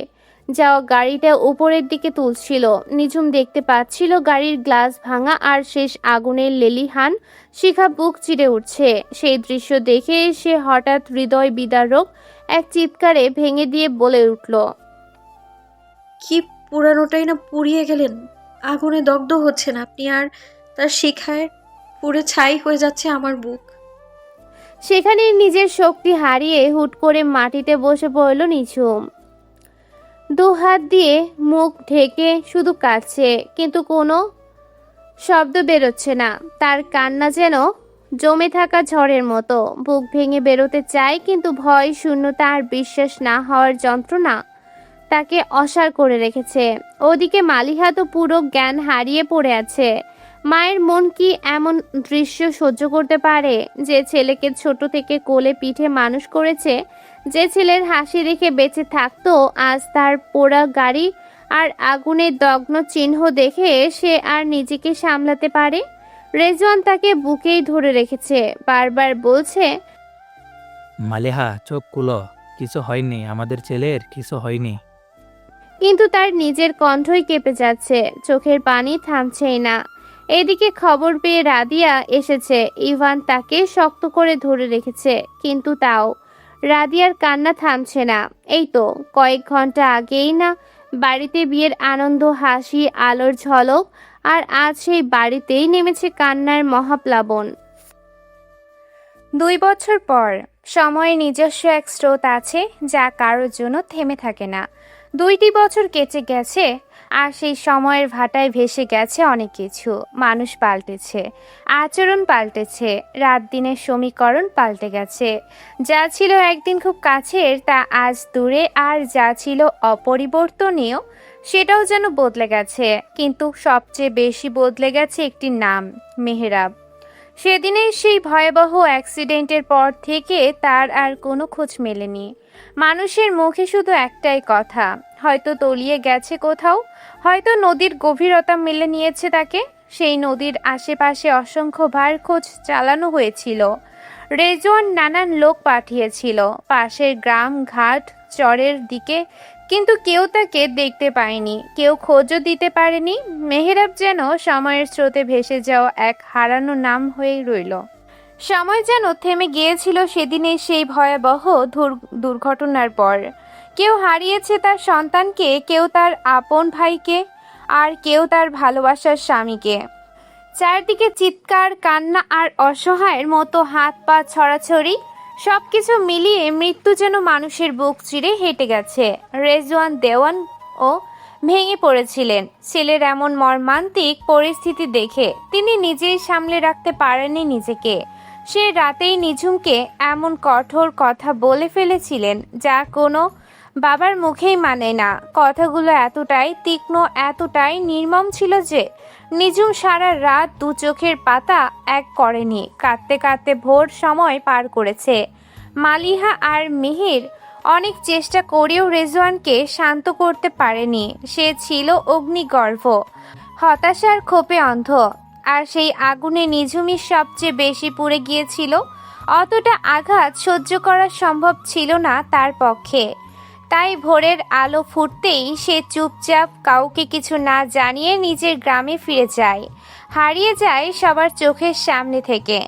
যাওয়া গাড়িটা উপরের দিকে তুলছিল। নিঝুম দেখতে পাচ্ছিল গাড়ির গ্লাস ভাঙা আর শেষ আগুনের লেলিহান শিখা বুক চিরে উঠছে। সেই দৃশ্য দেখে সে হঠাৎ হৃদয় বিদারক এক চিৎকারে ভেঙে দিয়ে বলে উঠল, কি পুরানোটাই না পুড়িয়ে গেলেন। আগুনে দগ্ধ হচ্ছেন আপনি, আর তার শিখায় পুড়ে ছাই হয়ে যাচ্ছে আমার বুক। সেখানে নিজের শক্তি হারিয়ে হুট করে মাটিতে বসে পড়ল নিঝুম। দু হাত দিয়ে মুখ ঢেকে শুধু কাঁদছে, কিন্তু কোনো শব্দ বেরোচ্ছে না। তার কান্না যেন জমে থাকা ঝড়ের মতো, বুক ভেঙে বেরোতে চায়, কিন্তু ভয়, শূন্যতা আর বিশ্বাস না হওয়ার যন্ত্রণা তাকে অসাড় করে রেখেছে। ওদিকে মালিহা তো পুরো জ্ঞান হারিয়ে পড়ে আছে। মায়ের মন কি এমন দৃশ্য সহ্য করতে পারে? যে ছেলেকে ছোট থেকে কোলে পিঠে মানুষ করেছে, যে ছেলের হাসি দেখে বেঁচে থাকতো, আজ তার পোড়া গাড়ি আর আগুনের দগ্ন চিহ্ন দেখে সে আর নিজেকে সামলাতে পারে? রেজওয়ান তাকে বুকেই ধরে রেখেছে, বারবার বলছে, মালিহা চোখ খুলো, কিছু হয়নি, আমাদের ছেলের কিছু হয়নি। কিন্তু তার নিজের কণ্ঠই কেঁপে যাচ্ছে, চোখের পানি থামছেই না। এদিকে খবর পেয়ে রাদিয়া এসেছে। ইভান তাকে শক্ত করে ধরে রেখেছে, কিন্তু তাও রাদিয়ার কান্না থামছে না। এই তো কয়েক ঘন্টা আগেই না বাড়িতে বিয়ের আনন্দ, হাসি, আলোর ঝলক, আর আজ সেই বাড়িতেই নেমেছে কান্নার মহাপ্লাবন। 2 বছর পর সময়ের নিজস্ব এক স্রোত আছে, যা কারোর জন্য থেমে থাকে না। 2টি বছর কেটে গেছে, আর সেই সময়ের ভাটায় ভেসে গেছে অনেক কিছু। মানুষ পাল্টেছে, আচরণ পাল্টেছে, রাত দিনের সমীকরণ পাল্টে গেছে। যা ছিল একদিন খুব কাছের তা আজ দূরে, আর যা ছিল অপরিবর্তনীয় সেটাও যেন বদলে গেছে। কিন্তু সবচেয়ে বেশি বদলে গেছে একটি নাম, মেহেরাব। সেদিনের সেই ভয়াবহ অ্যাক্সিডেন্টের পর থেকে তার আর কোনো খোঁজ মেলেনি। মানুষের মুখে শুধু একটাই কথা, হয়তো তলিয়ে গেছে কোথাও, হয়তো নদীর গভীরতা মেলে নিয়েছে তাকে। সেই নদীর আশেপাশে অসংখ্যবার খোঁজ চালানো হয়েছিল। রেজওয়ান নানান লোক পাঠিয়েছিল পাশের গ্রাম, ঘাট, চরের দিকে, কিন্তু কেউ তাকে দেখতে পায়নি, কেউ খোঁজও দিতে পারেনি। মেহেরাব যেন সময়ের স্রোতে ভেসে যাওয়া এক হারানো নাম হয়ে রইল। সময় যেন থেমে গিয়েছিল সেদিনের সেই ভয়াবহ দুর্ঘটনার পর। কেউ হারিয়েছে তার সন্তানকে, কেউ তার আপন ভাইকে, আর কেউ তার ভালোবাসার স্বামীকে। চারদিকে চিৎকার, কান্না আর অসহায়ের মতো হাত পা ছড়াছড়ি, সবকিছু মিলিয়ে মৃত্যু যেন মানুষের বুক চিরে হেঁটে গেছে। রেজওয়ান দেওয়ান ও ভেঙে পড়েছিলেন ছেলের এমন মর্মান্তিক পরিস্থিতি দেখে। তিনি নিজেই সামলে রাখতে পারেননি নিজেকে। সে রাতেই নিঝুমকে এমন কঠোর কথা বলে ফেলেছিলেন যা কোনো বাবার মুখেই মানে না। কথাগুলো এতটাই তীক্ষ্ণ, এতটাই নির্মম ছিল যে নিঝুম সারা রাত 2 চোখের পাতা এক করেনি। কাঁদতে কাঁদতে ভোর সময় পার করেছে। মালিহা আর মিহির অনেক চেষ্টা করেও রেজওয়ানকে শান্ত করতে পারেনি। সে ছিল অগ্নিগর্ভ, হতাশার ক্ষোভে অন্ধ, আর সেই আগুনে নিঝুমই সবচেয়ে বেশি পুড়ে গিয়েছিল। অতটা আঘাত সহ্য করা সম্ভব ছিল না তার পক্ষে। তাই ভোরের আলো ফুটতেই সে চুপচাপ, কাউকে কিছু না জানিয়ে নিজের গ্রামে ফিরে যায়, হারিয়ে যায় সবার চোখের সামনে থেকে।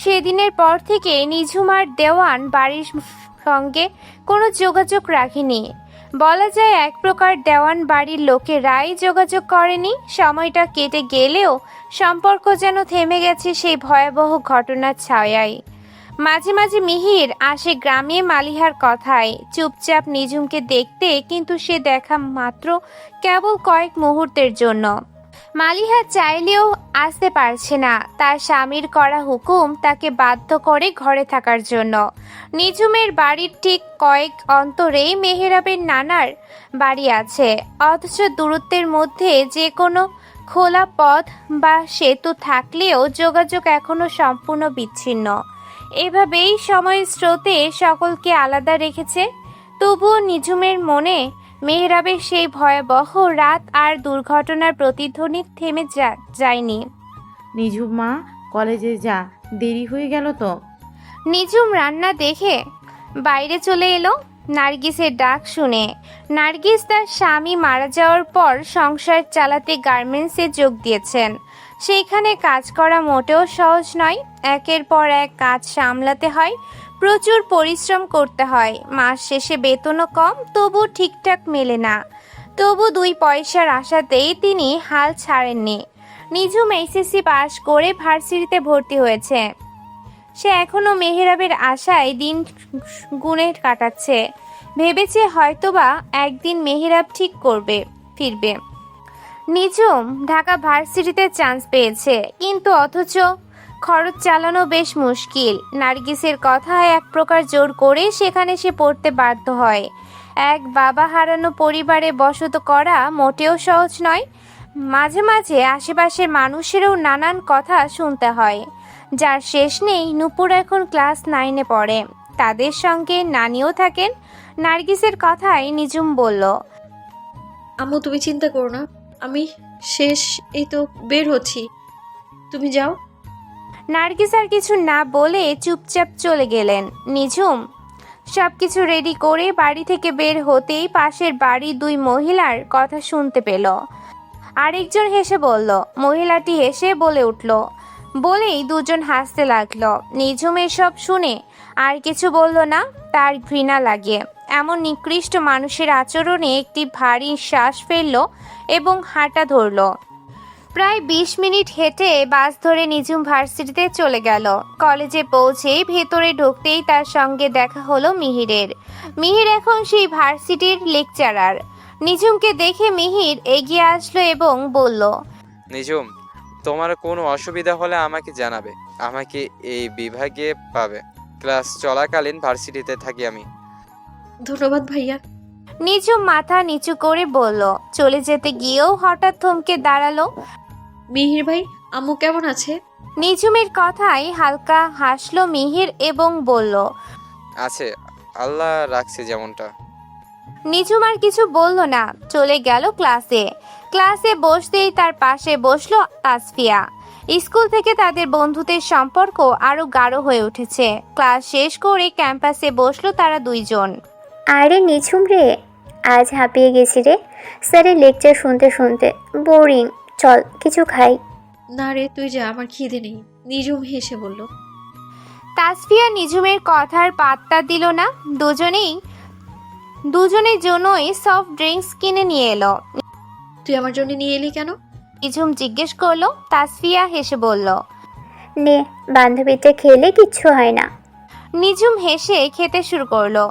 সেদিনের পর থেকে নিঝুম আর দেওয়ান বাড়ির সঙ্গে কোনো যোগাযোগ রাখেনি। বলা যায় এক প্রকার দেওয়ান বাড়ির লোকেরাই যোগাযোগ করেনি। সময়টা কেটে গেলেও সম্পর্ক যেন থেমে গেছে সেই ভয়াবহ ঘটনার ছায়ায়। মাঝে মাঝে মিহির আসে গ্রামে মালিহার কথায়, চুপচাপ নিঝুমকে দেখতে, কিন্তু সে দেখা মাত্র কেবল কয়েক মুহূর্তের জন্য। মালিহা চাইলেও আসতে পারছে না, তার স্বামীর করা হুকুম তাকে বাধ্য করে ঘরে থাকার জন্য। নিঝুমের বাড়ির ঠিক কয়েক অন্তরেই মেহেরাবের নানার বাড়ি আছে, অথচ দূরত্বের মধ্যে যে কোনো খোলা পথ বা সেতু থাকলেও যোগাযোগ এখনো সম্পূর্ণ বিচ্ছিন্ন। এভাবেই সময়ের স্রোতে সকলকে আলাদা রেখেছে। তবুও নিঝুমের মনে মেহরাবের সেই ভয়াবহ রাত আর দুর্ঘটনার প্রতিধ্বনি থেমে যায়নি। নিঝুম মা, কলেজে যা, দেরি হয়ে গেল তো। নিঝুম রান্না দেখে বাইরে চলে এলো নার্গিসের ডাক শুনে। নার্গিস তার স্বামী মারা যাওয়ার পর সংসার চালাতে গার্মেন্টসে যোগ দিয়েছেন। সেইখানে কাজ করা মোটেও সহজ নয়। একের পর এক কাজ সামলাতে হয়, প্রচুর পরিশ্রম করতে হয়। মাস শেষে বেতনও কম, তবু ঠিকঠাক মেলে না। তবু 2 পয়সার আশাতেই তিনি হাল ছাড়েননি। নিঝুম এইচএসসি পাশ করে ভার্সিটিতে ভর্তি হয়েছে। সে এখনো মেহরাবের আশায় দিন গুণে কাটাচ্ছে। ভেবেছে হয়তোবা একদিন মেহরাব ঠিক ফিরবে। নিঝুম ঢাকা ভার্সিটিতে চান্স পেয়েছে, কিন্তু অথচ খরচ চালানো বেশ মুশকিল। নার্গিসের কথায় এক প্রকার জোর করে সেখানে সে পড়তে বাধ্য হয়। এক বাবা হারানো পরিবারে বসত করা মোটেও সহজ নয়। মাঝে মাঝে আশেপাশের মানুষেরও নানান কথা শুনতে হয়, যার শেষ নেই। নূপুর এখন ক্লাস 9-এ পড়ে, তাদের সঙ্গে নানিও থাকেন। নার্গিসের কথায় নিঝুম বলল, আম্মু তুমি চিন্তা করো না, আমি শেষ, এই তো বের হচ্ছি, তুমি যাও। নার্গিস আর কিছু না বলে চুপচাপ চলে গেলেন। নিঝুম সব কিছু রেডি করে বাড়ি থেকে বের হতেই পাশের বাড়ির 2 মহিলার কথা শুনতে পেল। আরেকজন হেসে বলল, মহিলাটি হেসে বলে উঠল, বলেই দুজন হাসতে লাগলো। নিঝুম এসব শুনে আর কিছু বলল না। তার ঘৃণা লাগে এমন নিকৃষ্ট মানুষের আচরণে। একটি ভারী শ্বাস ফেলল এবং হাঁটা ধরল। প্রায় 20 মিনিট হেঁটে বাস ধরে নিঝুম ভার্সিটিতে চলে গেল। কলেজে পৌঁছেই ভেতরে ঢুকতেই তার সঙ্গে দেখা হলো মিহিরের। মিহির এখন সেই ভার্সিটির লেকচারার। নিঝুমকে দেখে মিহির এগিয়ে আসলো এবং বলল, নিঝুম, তোমার কোনো অসুবিধা হলে আমাকে জানাবে। আমাকে এই বিভাগে পাবে। ক্লাস চলাকালীন ভার্সিটিতে থাকি আমি। ধন্যবাদ ভাইয়া। নিঝুম মাথা নিচু করে বলল। চলে যেতে গিয়েও হঠাৎ থমকে দাঁড়ালো। মিহির ভাই, আম্মু কেমন আছে? নিঝুমের কথায় হালকা হাসলো মিহির এবং বলল, আছে, আল্লাহ রাখছে যেমনটা। নিঝুম আর কিছু বলল না, চলে গেল ক্লাসে। ক্লাসে বসতেই তার পাশে বসলো তাসফিয়া। স্কুল থেকে তাদের বন্ধুত্বের সম্পর্ক আরো গাঢ় হয়ে উঠেছে। ক্লাস শেষ করে ক্যাম্পাসে বসলো তারা 2 জন। আরে নিঝুম রে, আজ হাঁপিয়ে গেছি রে, স্যারের লেকচার শুনতে শুনতে বোরিং। চল কিছু খাই। না রে, তুই যা, আমার খিদে নেই, নিঝুম হেসে বলল। তাসফিয়া নিঝুমের কথার পাত্তা দিল না। দুজনের জন্যই সফট ড্রিঙ্কস কিনে নিয়ে এলো। তুই আমার জন্য নিয়ে এলি কেন? নিঝুম জিজ্ঞেস করলো। তাসফিয়া হেসে বলল, নে, বান্ধবীতে খেলে কিচ্ছু হয় না। নিঝুম হেসে খেতে শুরু করলো।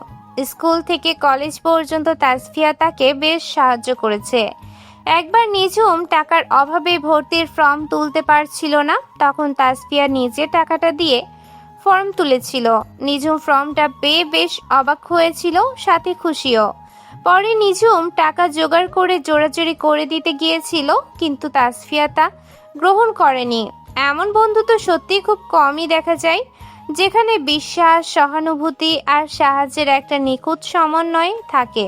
স্কুল থেকে কলেজ পর্যন্ত তাসফিয়া তাকে বেশ সাহায্য করেছে। একবার নিঝুম টাকার অভাবে ভর্তির ফর্ম তুলতে পারছিল না, তখন তাসফিয়া নিজে টাকাটা দিয়ে ফর্ম তুলেছিল। নিঝুম ফর্মটা পেয়ে বেশ অবাক হয়েছিল, সাথে খুশিও। পরে নিঝুম টাকা জোগাড় করে জোরাজোরি করে দিতে গিয়েছিল, কিন্তু তাসফিয়া তা গ্রহণ করেনি। এমন বন্ধুত্ব সত্যি খুব কমই দেখা যায়, যেখানে বিশ্বাস, সহানুভূতি আর সাহায্যের একটা নিখুঁত সমন্বয় থাকে।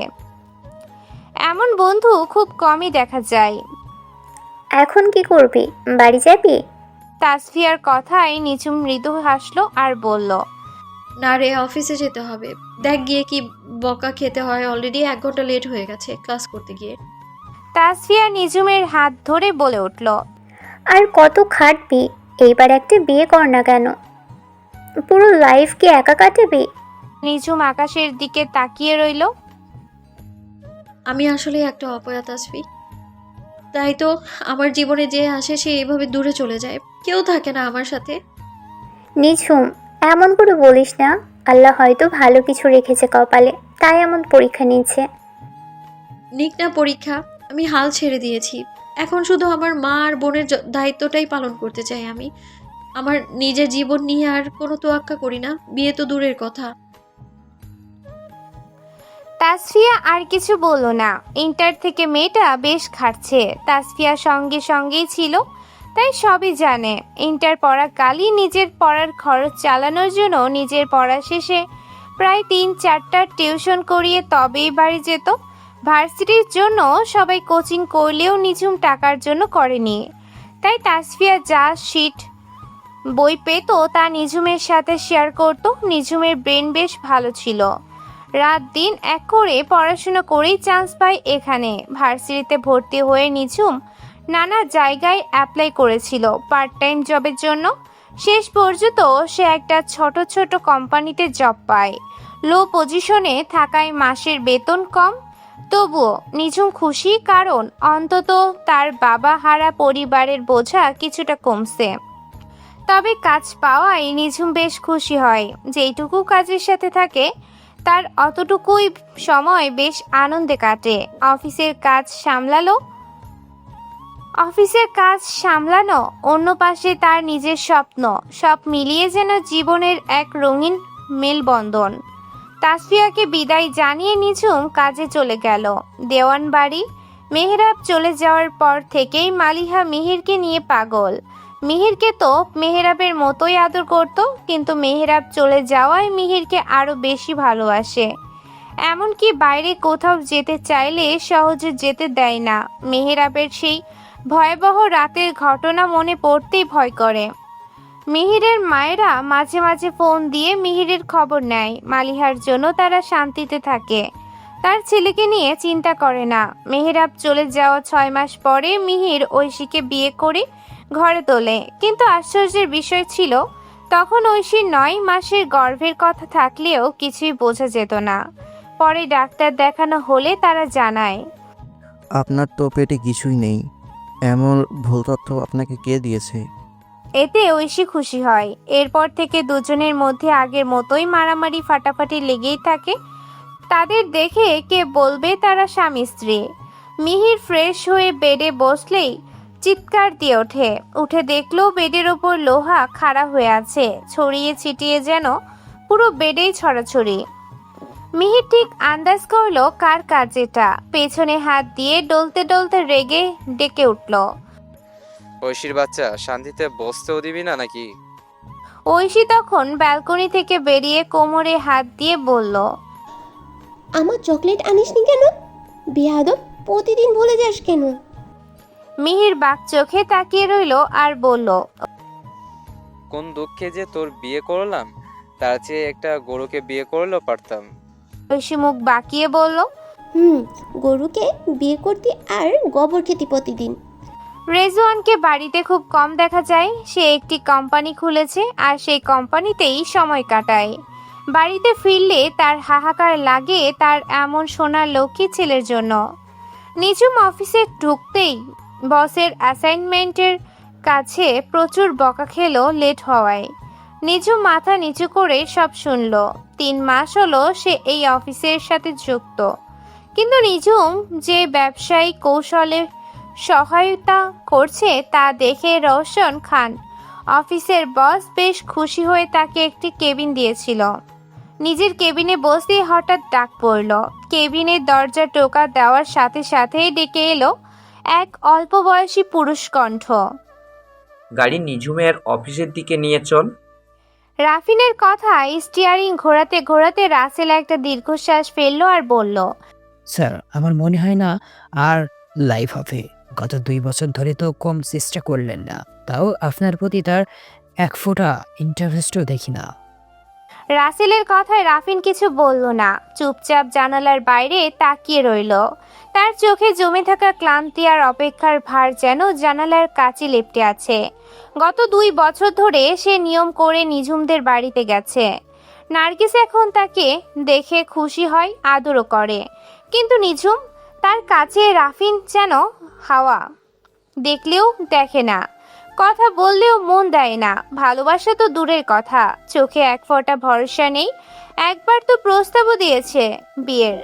এমন বন্ধু খুব কমই দেখা যায়। এখন কি করবি, বাড়ি যাবি? তাসফিয়ার কথায় নিঝুম মৃদু হাসলো আর বলল, না রে, অফিসে যেতে হবে। দেখ গিয়ে কি বকা খেতে হয়, অলরেডি 1 ঘন্টা লেট হয়ে গেছে ক্লাস করতে গিয়ে। তাসফিয়া নিঝুমের হাত ধরে বলে উঠল, আর কত খাটবি, এইবার একটা বিয়ে কর না কেন, পুরো লাইফ কি একা কাটাবি? নিঝুম আকাশের দিকে তাকিয়ে রইল। আমি আসলে একটা অপয়া তাসফি, তাই তো আমার জীবনে যে আসে সে এইভাবে দূরে চলে যায়, কেউ থাকে না আমার সাথে। নিঝুম, এমন করে বলিস না, আল্লাহ হয়তো ভালো কিছু রেখেছে কপালে, তাই এমন পরীক্ষা নিচ্ছে। নিক না পরীক্ষা, আমি হাল ছেড়ে দিয়েছি। এখন শুধু আমার মা আর বোনের দায়িত্বটাই পালন করতে চাই আমি। আমার নিজের জীবন নিয়ে আর কোনো তোয়াক্কা করি না, বিয়ে তো দূরের কথা। তাসফিয়া আর কিছু বলল না। ইন্টার থেকে মেয়েটা বেশ খাটছে, তাসফিয়া সঙ্গে সঙ্গেই ছিল, তাই সবই জানে। ইন্টার পড়াকালই নিজের পড়ার খরচ চালানোর জন্য নিজের পড়া শেষে প্রায় 3-4টা টিউশন করিয়ে তবেই বাড়ি যেত। ভার্সিটির জন্য সবাই কোচিং করলেও নিঝুম টাকার জন্য করেনি, তাই তাসফিয়া যা শিট বই পেত তা নিঝুমের সাথে শেয়ার করত। নিঝুমের ব্রেন বেশ ভালো ছিল, রাত দিন এক করে পড়াশোনা করেই চান্স পায় এখানে। ভার্সিটিতে ভর্তি হয়ে নিঝুম নানা জায়গায় অ্যাপ্লাই করেছিল পার্ট টাইম জবের জন্য। শেষ পর্যন্ত সে একটা ছোট ছোট কোম্পানিতে জব পায়। লো পজিশনে থাকায় মাসের বেতন কম, তবুও নিঝুম খুশি, কারণ অন্তত তার বাবা হারা পরিবারের বোঝা কিছুটা কমছে। তবে কাজ পাওয়ায় নিঝুম বেশ খুশি হয়। যেইটুকু কাজের সাথে থাকে তার অতটুকুই সময় বেশ আনন্দে কাটে। অফিসের কাজ সামলানো, অন্য পাশে তার নিজের স্বপ্ন, সব মিলিয়ে যেন জীবনের এক রঙিন মেলবন্ধন। তাসফিয়াকে বিদায় জানিয়ে নিঝুম কাজে চলে গেল। দেওয়ান বাড়ি। মেহরাব চলে যাওয়ার পর থেকেই মালিহা মিহিরকে নিয়ে পাগল। মিহিরকে তো মেহরাবের মতোই আদর করত, কিন্তু মেহরাব চলে যাওয়ায় মিহিরকে আরো বেশি ভালোবাসে। এমনকি বাইরে কোথাও যেতে চাইলে সহজে যেতে দেয় না। মেহরাবের সেই ভয়াবহ রাতের ঘটনা মনে পড়তেই ভয় করে। মিহিরের মায়েরা মাঝে মাঝে ফোন দিয়ে মিহিরের খবর নেয়। মালিহার জন্য তারা শান্তিতে থাকে, তার ছেলেকে নিয়ে চিন্তা করে না। মেহরাব চলে যাওয়া 6 মাস পরে মিহির ঐশীকে বিয়ে করে ঘরে তোলে, কিন্তু আশ্চর্যের বিষয় ছিল তখন ঐশীর 9 মাসের গর্ভের কথা থাকলেও কিছুই বোঝা যেত না। পরে ডাক্তার দেখানো হলে তারা জানায়, আপনার তো পেটে কিছুই নেই। এমন ভুল তথ্য আপনাকে কে দিয়েছে? এতে ঐশী খুশি হয়। এরপর থেকে দুজনের মধ্যে আগের মতোই মারামারি ফাটাফাটি লেগেই থাকে। তাদের দেখে কে বলবে তারা স্বামী স্ত্রী। মিহির ফ্রেশ হয়ে বেডে বসলেই চিৎকার দিয়ে উঠে দেখলো বেডের ওপর লোহা খাড়া হয়ে আছে, ছড়িয়ে ছিটিয়ে যেন পুরো বেডেই ছড়াছড়ি। মিহির ঠিক আন্দাজ করলো কার কাজ এটা। পেছনে হাত দিয়ে ডলতে ডলতে রেগে ডেকে উঠল, ঐশীর বাচ্চা, শান্তিতে বসতেও দিবি না নাকি? ঐশী তখন ব্যালকনি থেকে বেরিয়ে কোমরে হাত দিয়ে বলল, আমার চকলেট আনিসনি কেন? বেয়াদব, প্রতিদিন ভুলে যাস কেন? মিহির বাক চোখে তাকিয়ে রইল আর বলল, কোন দুঃখে যে তোর বিয়ে করলাম, তার চেয়ে একটা গরুকে বিয়ে করলেও পারতাম। ঐশী মুখ বাঁকিয়ে বলল, গরুকে বিয়ে করতে আর গোবর খেতে প্রতিদিন। রেজওয়ানকে বাড়িতে খুব কম দেখা যায়। সে একটি কোম্পানি খুলেছে আর সেই কোম্পানিতেই সময় কাটায়। বাড়িতে ফিরলে তার হাহাকার লাগে তার এমন সোনার লক্ষ্মী ছেলের জন্য। নিঝুম অফিসে ঢুকতেই বসের অ্যাসাইনমেন্টের কাছে প্রচুর বকা খেলো লেট হওয়ায়। নিঝুম মাথা নিচু করে সব শুনল। 3 মাস হলো সে এই অফিসের সাথে যুক্ত, কিন্তু নিঝুম যে ব্যবসায়ী কৌশলে সহায়তা করছে তা দেখে রওশন খান অফিসের বস বেশ খুশি হয়ে তাকে একটি কেবিন দিয়েছিল। নিজের কেবিনে বসে হঠাৎ ডাক পড়ল। কেবিনের দরজা টোকা দেওয়ার সাথে সাথেই ডেকে এলো এক অল্প বয়সী পুরুষ কণ্ঠ, গাড়ি নিঝুমের অফিসের দিকে নিয়ে চল। রাফিনের কথায় স্টিয়ারিং ঘোরাতে ঘোরাতে রাসেল একটা দীর্ঘশ্বাস ফেললো আর বলল, স্যার, আমার মনে হয় না আর লাইফ হবে। গত 2 বছর ধরে তো কম চেষ্টা করলেন না, তাও আপনার প্রতি তার 1 ফোঁটা ইন্টারেস্টও দেখি না। রাসেলের কথায় রাফিন কিছু বলল না, চুপচাপ জানালার বাইরে তাকিয়ে রইল। তার চোখে জমে থাকা ক্লান্তি আর অপেক্ষার ভার যেন জানালার কাছে লেপ্টে আছে। গত 2 বছর ধরে সে নিয়ম করে নিঝুমদের বাড়িতে গেছে। নার্গিস এখন তাকে দেখে খুশি হয়, আদরও করে, কিন্তু নিঝুম তার কাছে রাফিন যেন হাওয়া, দেখলেও দেখে না, কথা বললেও মন দেয় না। ভালোবাসা তো দূরের কথা, চোখে 1 ফোঁটা ভরসা নেই। একবার তো প্রস্তাবও দিয়েছে বিয়ের।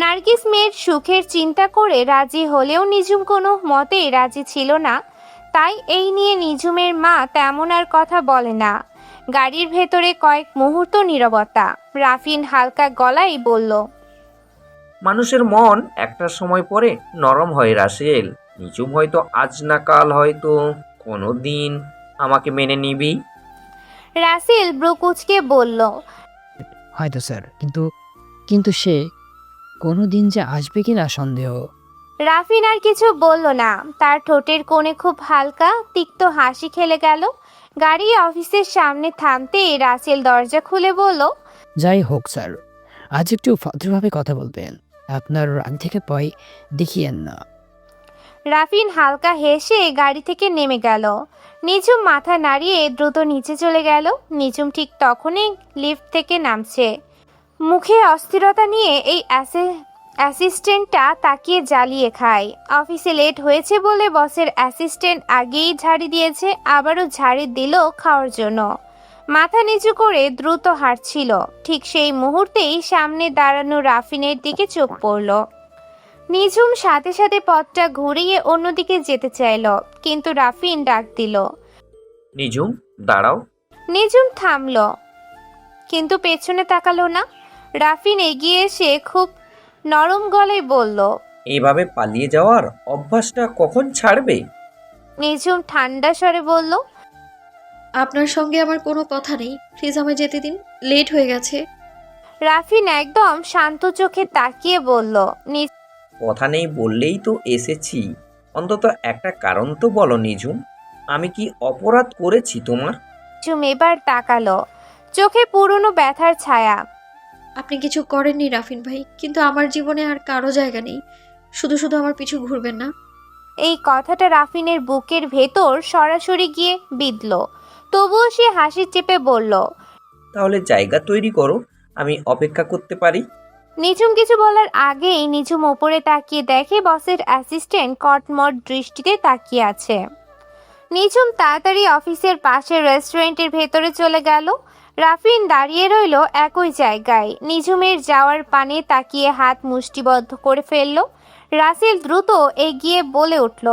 নার্গিস মেয়ের সুখের চিন্তা করে রাজি হলেও নিঝুম কোনো মতেই রাজি ছিল না, তাই এই নিয়ে নিঝুমের মা তেমন আর কথা বলে না। গাড়ির ভেতরে কয়েক মুহূর্ত নীরবতা। রাফিন হালকা গলায় বলল, মানুষের মন একটা সময় পরে নরম হয় রাসেল। নিঝুম হয়তো আজ না কাল হয়তো কোনো দিন আমাকে মেনে নিবি। রাসেল ব্রু কুচকে বলল। হয়তো স্যার, কিন্তু কিন্তু সে কোনো দিন যে আসবে কিনা সন্দেহ। রাফিন আর কিছু বলল না। তার ঠোঁটের কোণে খুব হালকা তিক্ত হাসি খেলে গেল। গাড়ি অফিসের সামনে থামতে রাসেল দরজা খুলে বলল, যাই হোক স্যার, আজ একটু ভদ্রভাবে কথা বলবেন, আপনার রাগ থেকে ভয় দেখিয়েন না। রাফিন হালকা হেসে গাড়ি থেকে নেমে গেল। নিঝুম মাথা নাড়িয়ে দ্রুত নিচে চলে গেল। নিঝুম ঠিক তখনই লিফট থেকে নামছে। মুখে অস্থিরতা নিয়ে এই অ্যাসিস্ট্যান্টটা তাকিয়ে জ্বালিয়ে খায়। অফিসে লেট হয়েছে বলে বসের অ্যাসিস্ট্যান্ট আগেই ঝাড়ি দিয়েছে, আবারও ঝাড়ি দিল খাওয়ার জন্য। মাথা নিচু করে দ্রুত হাঁটছিল। ঠিক সেই মুহূর্তেই সামনে দাঁড়ানো রাফিনের দিকে চোখ পড়ল। নিঝুম সাথে সাথে পথটা ঘুরিয়ে অন্যদিকে যেতে চাইল, কিন্তু রাফিন ডাক দিল। নিঝুম, দাঁড়াও। নিঝুম থামল, কিন্তু পেছনে তাকালো না। রাফিন এগিয়ে এসে খুব নরম গলায় বলল, এইভাবে পালিয়ে যাওয়ার অভ্যাসটা কখন ছাড়বে? নিঝুম ঠান্ডা স্বরে বলল, আপনার সঙ্গে আমার কোনো কথা নেই, প্লিজ আমায় যেতে দিন, লেট হয়ে গেছে। রাফিন একদম শান্ত চোখে তাকিয়ে বলল, কথা নেই বললেই তো এসেছি, অন্তত একটা কারণ তো বলো নিঝুম। আমি কি অপরাধ করেছি তোমার? নিঝুম এবার তাকালো, চোখে পুরনো ব্যথার ছায়া। আপনি কিছু করেননি রাফিন ভাই, কিন্তু আমার জীবনে আর কারো জায়গা নেই, শুধু শুধু আমার পিছু ঘুরবেন না। এই কথাটা রাফিনের বুকের ভেতর সরাসরি গিয়ে বিঁধল। তবুও সে হাসি চেপে বলল, তাহলে জায়গা তৈরি করো, আমি অপেক্ষা করতে পারি। নিঝুম কিছু বলার আগেই নিঝুম ওপরে তাকিয়ে দেখে বসের অ্যাসিস্ট্যান্ট কটমট দৃষ্টিতে তাকিয়ে আছে। নিঝুম তাড়াতাড়ি অফিসের পাশের রেস্টুরেন্টের ভেতরে চলে গেল। রাফিন দাঁড়িয়ে রইল একই জায়গায়, নিঝুমের যাওয়ার পানে তাকিয়ে হাত মুষ্টিবদ্ধ করে ফেলল। রাসেল দ্রুত এগিয়ে বলে উঠল,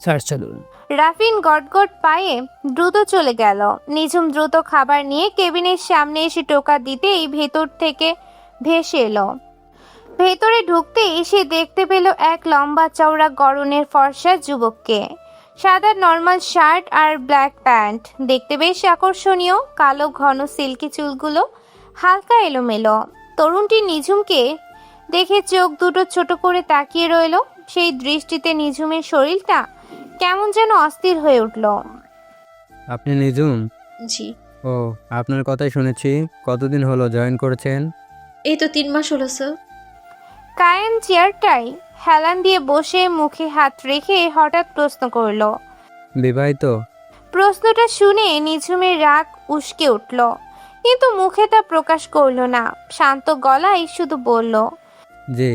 স্যার চলুন। রাফিন গটগট পায়ে দ্রুত চলে গেল। নিঝুম দ্রুত খাবার নিয়ে কেবিনের সামনে এসে টোকা দিতেই ভেতর থেকে ভেসে এলো। ভেতরে ঢুকতেই সে দেখতে পেল এক লম্বা চওড়া গড়নের ফর্সা যুবককে। সাদা নর্মাল শার্ট আর ব্ল্যাক প্যান্ট, দেখতে বেশ আকর্ষণীয়। কালো ঘন সিল্কি চুলগুলো হালকা এলোমেলো। তরুণটি নিঝুমকে দেখে চোখ দুটো ছোট করে তাকিয়ে রইল। সেই দৃষ্টিতে নিঝুমের শরীরটা কেমন যেন অস্থির হয়ে উঠল। আপনি নিঝুম? জি। ও, আপনার কথাই শুনেছি। কতদিন হলো জয়েন করেছেন? এই তো 3 মাস হলো স্যার। কায়েম চেয়ারটাই হেলান দিয়ে বসে মুখে হাত রেখে হঠাৎ প্রশ্ন করল। বিবাহিত? প্রশ্নটা শুনে নিঝুমের রাগ উস্কে উঠল, কিন্তু মুখে তা প্রকাশ করল না। শান্ত গলায় শুধু বলল, জি।